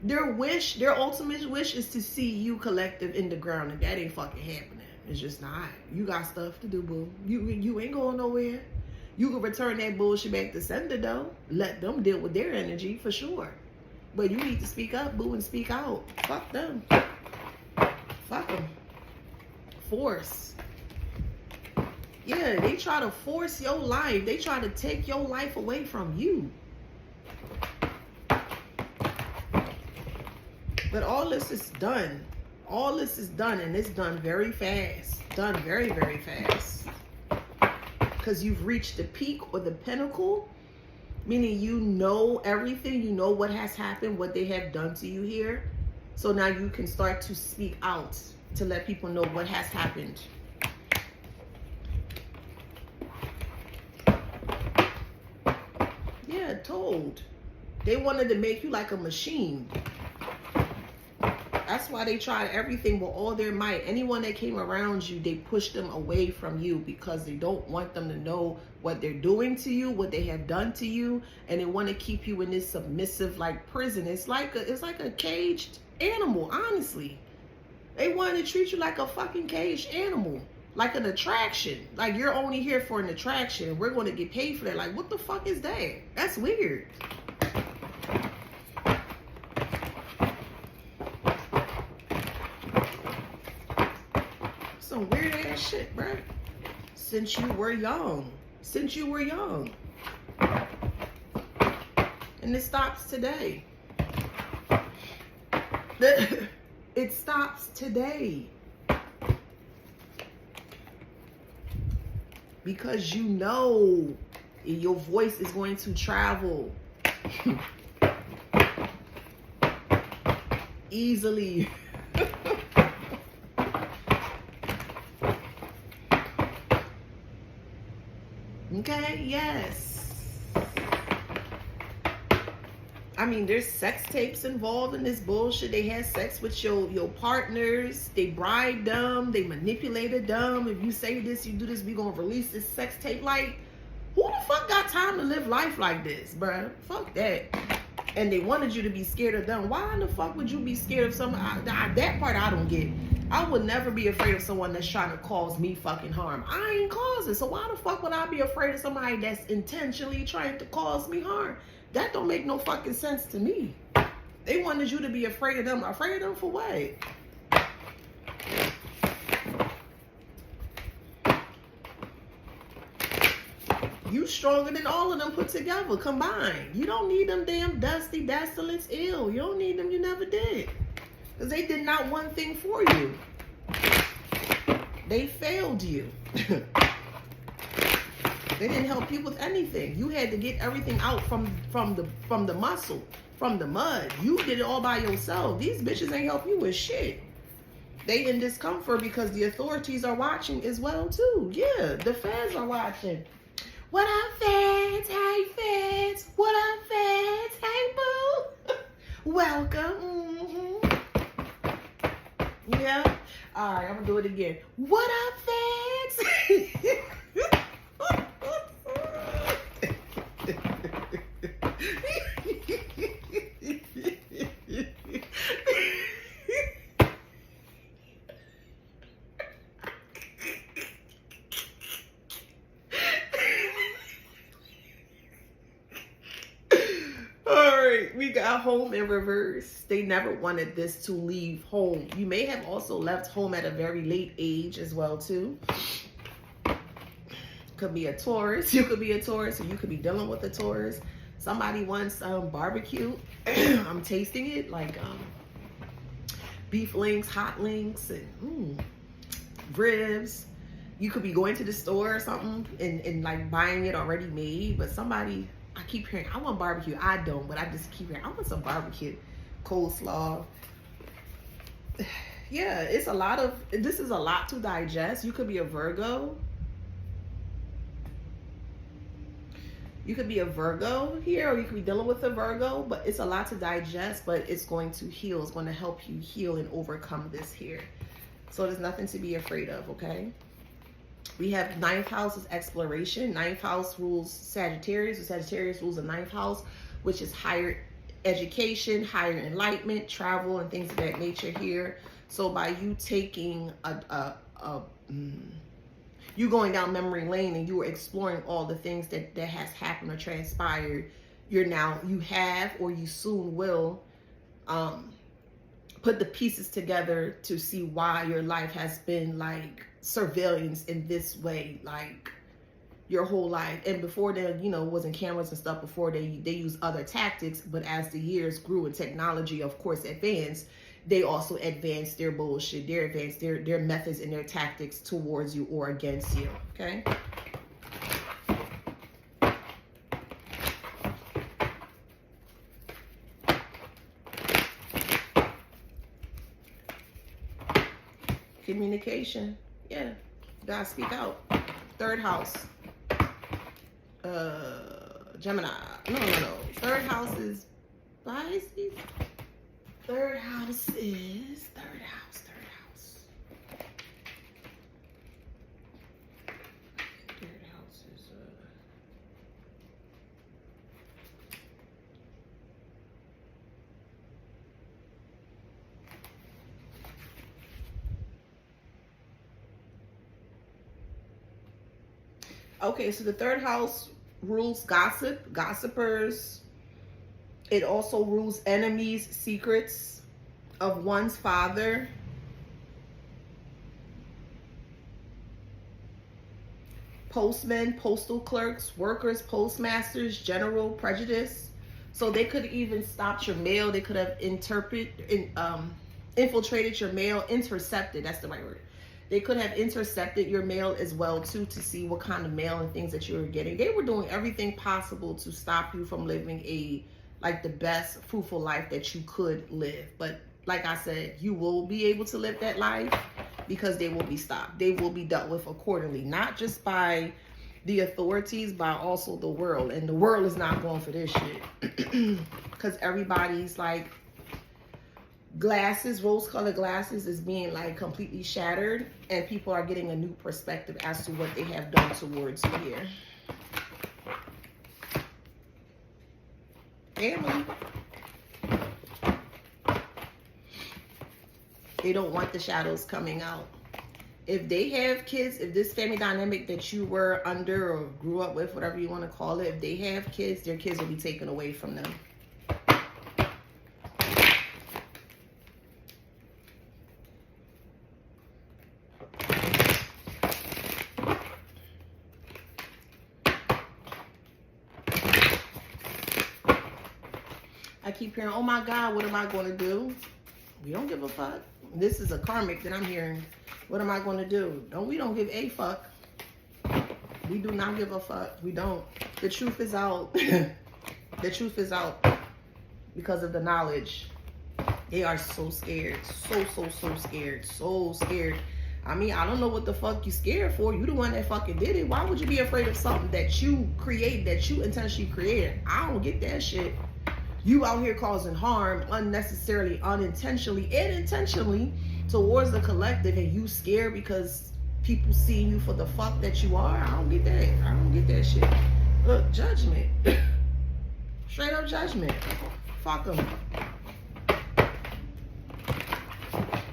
Their wish, their ultimate wish is to see you collective in the ground, and that ain't fucking happening. It's just not. You got stuff to do, boo. You ain't going nowhere. You can return that bullshit back to sender, though. Let them deal with their energy, for sure. But you need to speak up, boo, and speak out. Fuck them. Fuck them. Force. Yeah, they try to force your life. They try to take your life away from you. But all this is done. All this is done, and it's done very fast. Done very, very fast. Because you've reached the peak or the pinnacle, meaning you know everything. You know what has happened, what they have done to you here. So now you can start to speak out to let people know what has happened. Yeah, told. They wanted to make you like a machine. That's why they tried everything with all their might. Anyone that came around you, they pushed them away from you because they don't want them to know what they're doing to you, what they have done to you, and they want to keep you in this submissive like prison. It's like a caged animal, honestly. They want to treat you like a fucking caged animal, like an attraction. Like you're only here for an attraction, and we're going to get paid for that. Like, what the fuck is that? That's weird. Some weird ass shit, bruh. Since you were young. Since you were young. And it stops today. It stops today. Because you know your voice is going to travel easily. Okay, yes. I mean, there's sex tapes involved in this bullshit. They had sex with your partners. They bribed them. They manipulated them. If you say this, you do this, we gonna release this sex tape. Like, who the fuck got time to live life like this, bruh? Fuck that. And they wanted you to be scared of them. Why in the fuck would you be scared of someone? That part I don't get. I would never be afraid of someone that's trying to cause me fucking harm. I ain't causing. So why the fuck would I be afraid of somebody that's intentionally trying to cause me harm? That don't make no fucking sense to me. They wanted you to be afraid of them. Afraid of them for what? You stronger than all of them put together, combined. You don't need them damn dusty, desolate, ill. You don't need them. You never did. Because they did not one thing for you. They failed you. They didn't help you with anything. You had to get everything out from the muscle, from the mud. You did it all by yourself. These bitches ain't help you with shit. They in discomfort because the authorities are watching as well too. Yeah, the feds are watching. What up, feds? Hey, feds. What up, feds? Hey, boo. Welcome. Yeah. All right, I'm gonna do it again. What up, feds? We got home in reverse. They never wanted this to leave home. You may have also left home at a very late age as well too. Could be a Taurus. You could be a Taurus, or you could be dealing with a Taurus. Somebody wants barbecue. I'm tasting it, like beef links, hot links, and ribs. You could be going to the store or something and like buying it already made, but somebody, I keep hearing, I want barbecue. I don't, but I just keep hearing, I want some barbecue, coleslaw. Yeah, it's a lot of, this is a lot to digest. You could be a Virgo. You could be a Virgo here, or you could be dealing with a Virgo, but it's a lot to digest, but it's going to heal. It's going to help you heal and overcome this here. So there's nothing to be afraid of, okay? We have 9th house is exploration. 9th house rules Sagittarius. So Sagittarius rules the 9th house, which is higher education, higher enlightenment, travel, and things of that nature here. So by you taking you going down memory lane and you are exploring all the things that has happened or transpired, you have or you soon will put the pieces together to see why your life has been like surveillance in this way, like your whole life. And before then, wasn't cameras and stuff, before they used other tactics, but as the years grew and technology of course advanced, they also advanced their bullshit, they advanced their methods and their tactics towards you or against you, okay? Communication. Yeah, you gotta speak out. 3rd house. Gemini. No. 3rd house is Pisces. 3rd house is 3rd house. 3rd house is okay, so the 3rd house rules gossip, gossipers. It also rules enemies, secrets of one's father. Postmen, postal clerks, workers, postmasters, general prejudice. So they could even stop your mail. They could have infiltrated your mail, intercepted, that's the right word. They could have intercepted your mail as well too, to see what kind of mail and things that you were getting. They were doing everything possible to stop you from living the best fruitful life that you could live. But like I said, you will be able to live that life because they will be stopped. They will be dealt with accordingly, not just by the authorities, but also the world. And the world is not going for this shit because everybody's like glasses, rose-colored glasses is being like completely shattered, and people are getting a new perspective as to what they have done towards you here. Family. They don't want the shadows coming out. If they have kids, if this family dynamic that you were under or grew up with, whatever you want to call it, if they have kids, their kids will be taken away from them. I keep hearing, oh my God, what am I going to do? We don't give a fuck. This is a karmic that I'm hearing. What am I going to do? We don't give a fuck. We do not give a fuck. We don't. The truth is out. The truth is out because of the knowledge. They are so scared. So scared. So scared. I mean, I don't know what the fuck you scared for. You the one that fucking did it. Why would you be afraid of something that you create, that you intentionally created? I don't get that shit. You out here causing harm unnecessarily, unintentionally, and intentionally towards the collective, and you scared because people see you for the fuck that you are. I don't get that. I don't get that shit. Look, judgment. Straight up judgment. Fuck them.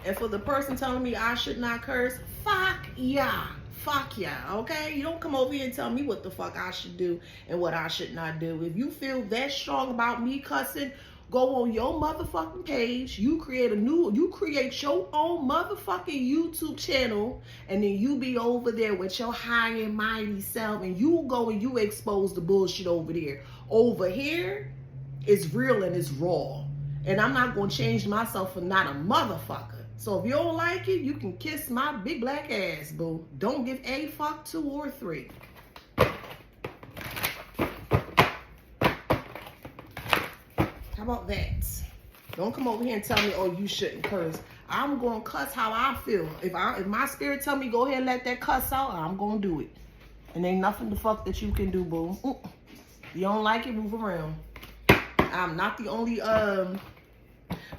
And for the person telling me I should not curse, fuck yeah. Fuck yeah, okay? You don't come over here and tell me what the fuck I should do and what I should not do. If you feel that strong about me cussing, go on your motherfucking page. You create your own motherfucking YouTube channel, and then you be over there with your high and mighty self, and you go and you expose the bullshit over there. Over here, it's real and it's raw. And I'm not gonna change myself for not a motherfucker. So if you don't like it, you can kiss my big black ass, boo. Don't give a fuck 2 or 3. How about that? Don't come over here and tell me, oh, you shouldn't curse. I'm gonna cuss how I feel. If my spirit tell me go ahead and let that cuss out, I'm gonna do it. And ain't nothing the fuck that you can do, boo. You don't like it, move around. I'm not the only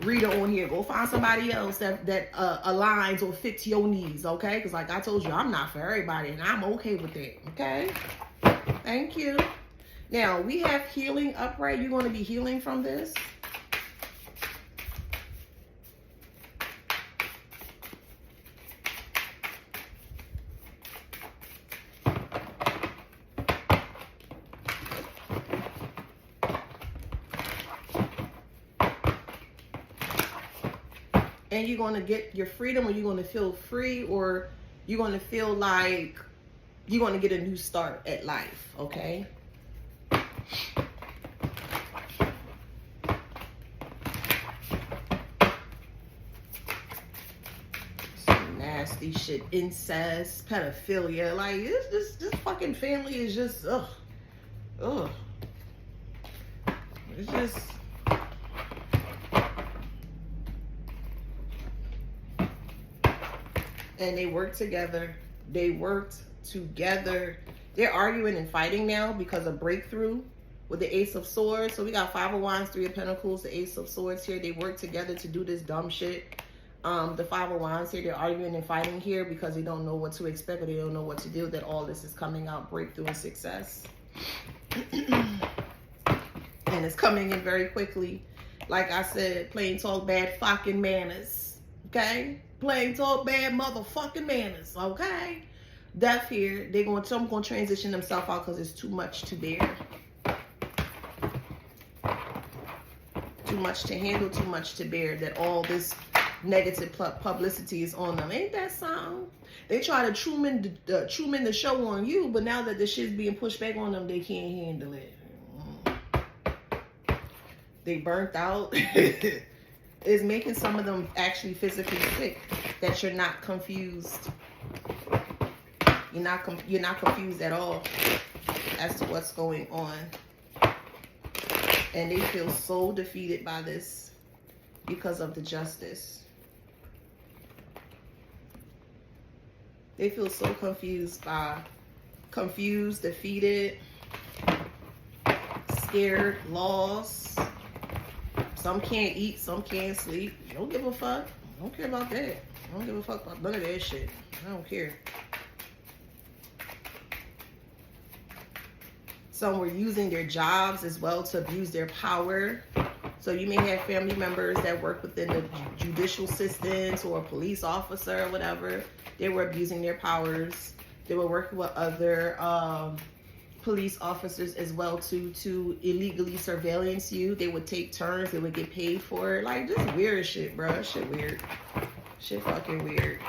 reader on here. Go find somebody else that aligns or fits your needs, okay? Because like I told you, I'm not for everybody, and I'm okay with that, okay? Thank you. Now, we have healing upright. You're going to be healing from this. And you're going to get your freedom, or you're going to feel free, or you're going to feel like you're going to get a new start at life, okay? Some nasty shit, incest, pedophilia, like this fucking family is just, ugh. It's just... And they work together. They worked together. They're arguing and fighting now because of breakthrough with the Ace of Swords. So we got 5 of Wands, 3 of Pentacles, the Ace of Swords here. They work together to do this dumb shit. The 5 of Wands here, they're arguing and fighting here because they don't know what to expect, or they don't know what to do, that all this is coming out, breakthrough and success. And it's coming in very quickly. Like I said, plain talk, bad fucking manners. Okay? Plain talk, bad motherfucking manners, okay? Death here, some gonna transition themselves out because it's too much to bear. Too much to handle, too much to bear, that all this negative publicity is on them. Ain't that something? They try to Truman the show on you, but now that the shit's being pushed back on them, they can't handle it. They burnt out. Is making some of them actually physically sick, that you're not confused. You're not confused at all as to what's going on. And they feel so defeated by this because of the justice. They feel so confused, defeated, scared, lost. Some can't eat, some can't sleep. You don't give a fuck. I don't care about that. I don't give a fuck about none of that shit. I don't care. Some were using their jobs as well to abuse their power. So you may have family members that work within the judicial systems, or a police officer or whatever. They were abusing their powers. They were working with other police officers as well to illegally surveillance you. They would take turns. They would get paid for it. Like, just weird shit, bro. Shit weird. Shit fucking weird.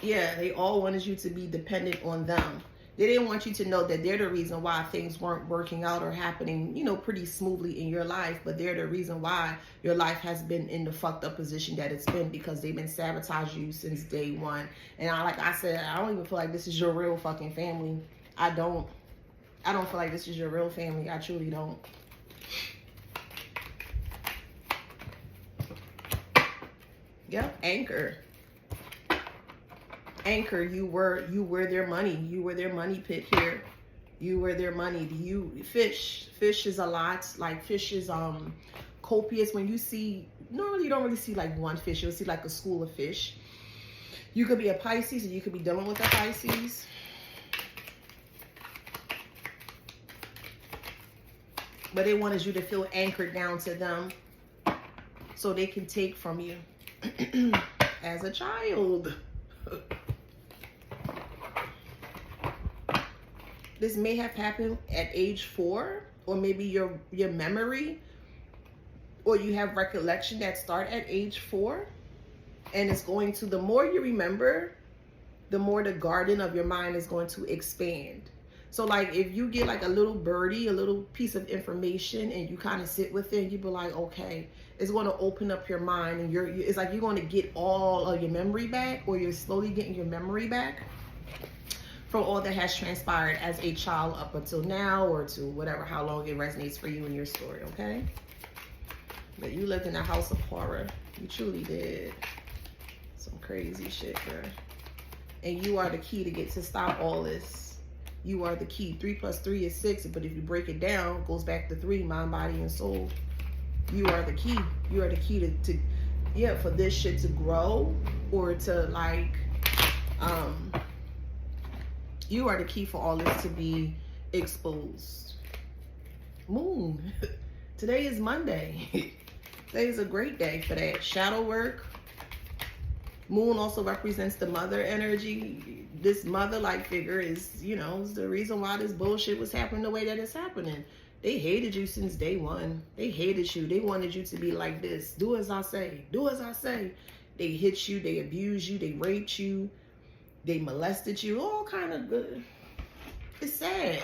Yeah, they all wanted you to be dependent on them. They didn't want you to know that they're the reason why things weren't working out or happening, you know, pretty smoothly in your life. But they're the reason why your life has been in the fucked up position that it's been, because they've been sabotaging you since day one. And like I said, I don't even feel like this is your real fucking family. I don't feel like this is your real family. I truly don't. Yep, Anchor. Anchor, you were their money. You were their money pit here. You were their money. Fish is a lot. Like, fish is copious. When you see, normally you don't really see like one fish. You'll see like a school of fish. You could be a Pisces, and you could be dealing with a Pisces. But they wanted you to feel anchored down to them so they can take from you as a child. This may have happened at age 4, or maybe your memory, or you have recollection that start at age 4, and it's going to, the more you remember, the more the garden of your mind is going to expand. So like, if you get like a little birdie, a little piece of information, and you kind of sit with it, you be like, okay, it's going to open up your mind, and it's like you're going to get all of your memory back, or you're slowly getting your memory back from all that has transpired as a child up until now, or to whatever, how long it resonates for you in your story, okay? But you lived in a house of horror. You truly did. Some crazy shit, girl. And you are the key to get to stop all this. You are the key. 3 + 3 is 6, but if you break it down, it goes back to 3, mind, body, and soul. You are the key. You are the key to yeah, for this shit to grow, or to like, you are the key for all this to be exposed. Moon. Today is Monday. Today is a great day for that. Shadow work. Moon also represents the mother energy. This mother-like figure is, you know, is the reason why this bullshit was happening the way that it's happening. They hated you since day one. They hated you. They wanted you to be like this. Do as I say. Do as I say. They hit you. They abused you. They raped you. They molested you. All kind of good. It's sad.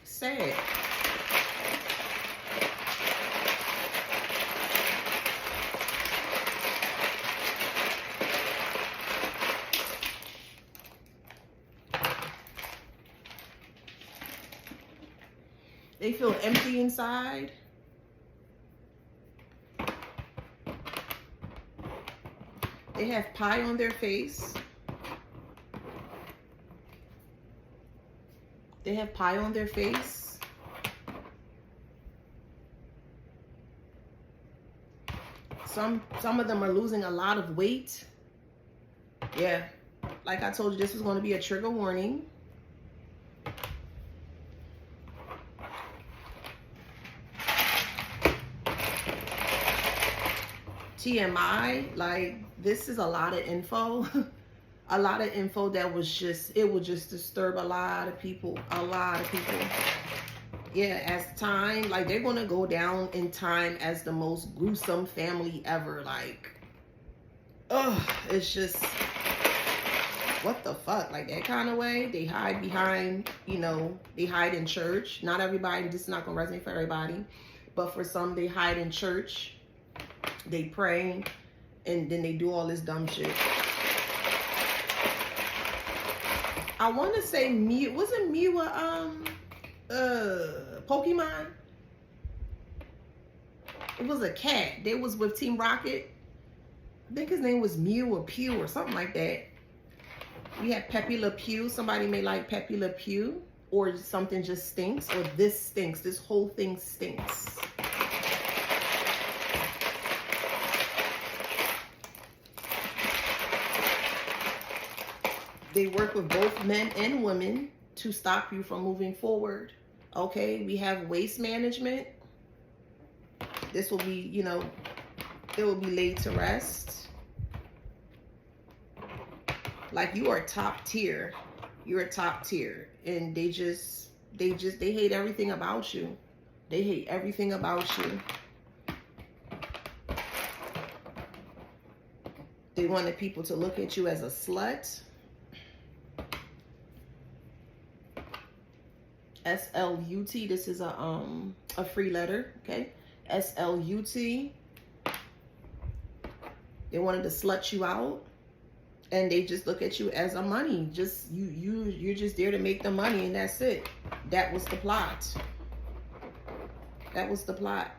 Sad. They feel empty inside. They have pie on their face. They have pie on their face. Some of them are losing a lot of weight. Yeah. Like I told you, this is going to be a trigger warning. TMI, like, this is a lot of info. A lot of info that was just, it would just disturb a lot of people. A lot of people. Yeah, as time, like, they're going to go down in time as the most gruesome family ever. Like, ugh, it's just, what the fuck? Like, that kind of way. They hide behind, you know, they hide in church. Not everybody, this is not going to resonate for everybody. But for some, they hide in church. They pray, and then they do all this dumb shit. I want to say Mew, wasn't Mew Pokemon? It was a cat. They was with Team Rocket. I think his name was Mew or Pew or something like that. We had Pepe Le Pew. Somebody may like Pepe Le Pew, or something just stinks, or this stinks. This whole thing stinks. They work with both men and women to stop you from moving forward. Okay, we have waste management. This will be, you know, it will be laid to rest. Like, you are top tier. You're a top tier. And they hate everything about you. They hate everything about you. They wanted people to look at you as a slut. S-L-U-T. This is a free letter, okay? S-L-U-T. They wanted to slut you out, and they just look at you as a money. Just you're just there to make the money, and that's it. That was the plot. That was the plot.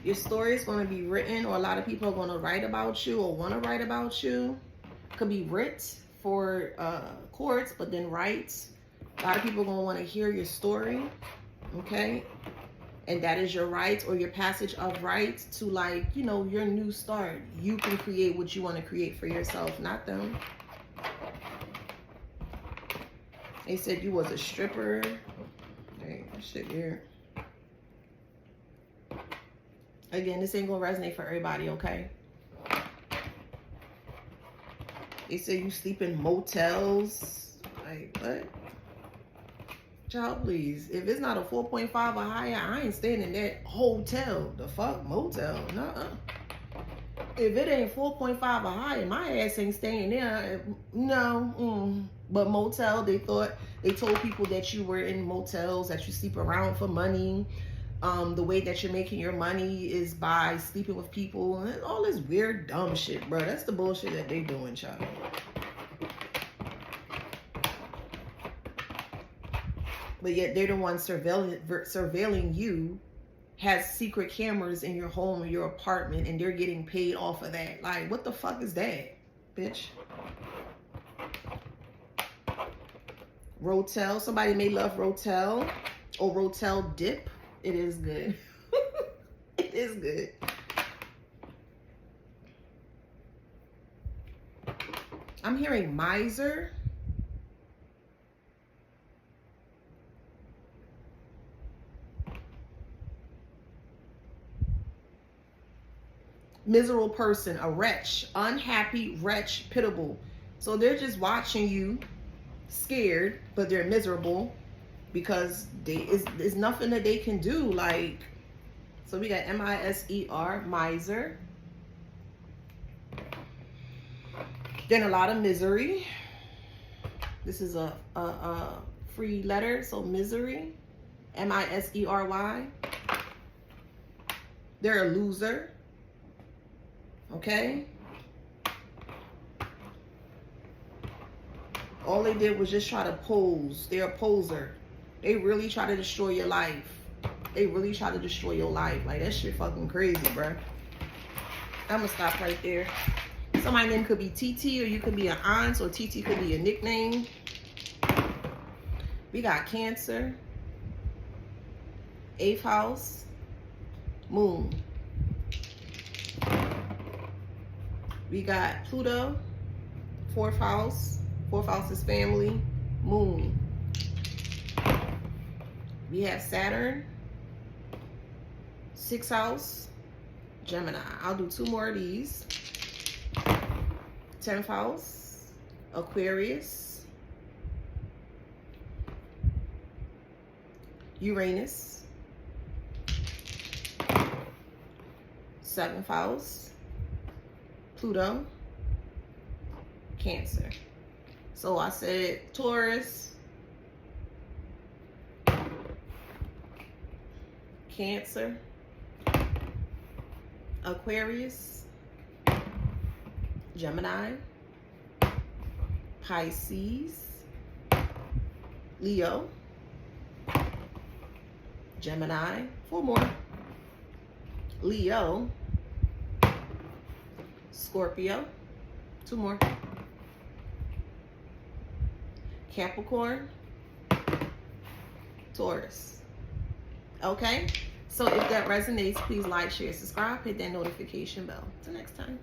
Your story is going to be written, or a lot of people are going to write about you or want to write about you. Could be writ for courts, but then writes. A lot of people are going to want to hear your story, okay? And that is your rights, or your passage of rights to, like, you know, your new start. You can create what you want to create for yourself, not them. They said you was a stripper. Dang, that shit weird. Again, this ain't gonna resonate for everybody, okay? They say you sleep in motels. Like, what? Child, please. If it's not a 4.5 or higher, I ain't staying in that hotel. The fuck? Motel? Nuh-uh. If it ain't 4.5 or higher, my ass ain't staying there. No. But motel, they told people that you were in motels, that you sleep around for money. The way that you're making your money is by sleeping with people, and all this weird dumb shit, bro. That's the bullshit that they doing, child. But yet they're the ones surveilling you, has secret cameras in your home or your apartment, and they're getting paid off of that. Like, what the fuck is that, bitch? Rotel. Somebody may love Rotel or Rotel dip. It is good. It is good. I'm hearing miser. Miserable person, a wretch, unhappy, wretch, pitiable. So they're just watching you, scared, but they're miserable. Because there's nothing that they can do. Like, so we got M-I-S-E-R, miser. Then a lot of misery. This is a free letter, so misery, M-I-S-E-R-Y. They're a loser. Okay. All they did was just try to pose. They're a poser. They really try to destroy your life. They really try to destroy your life. Like, that shit fucking crazy, bruh. I'm gonna stop right there. Somebody's name could be TT, or you could be an aunt, or TT could be a nickname. We got Cancer, 8th house, Moon. We got Pluto, 4th house. 4th house is family, Moon. We have Saturn, 6th house, Gemini. I'll do 2 more of these. 10th house, Aquarius, Uranus, 7th house, Pluto, Cancer. So I said Taurus, Cancer, Aquarius, Gemini, Pisces, Leo, Gemini, 4 more, Leo, Scorpio, 2 more, Capricorn, Taurus. Okay, so if that resonates, please like, share, subscribe, hit that notification bell. Till next time.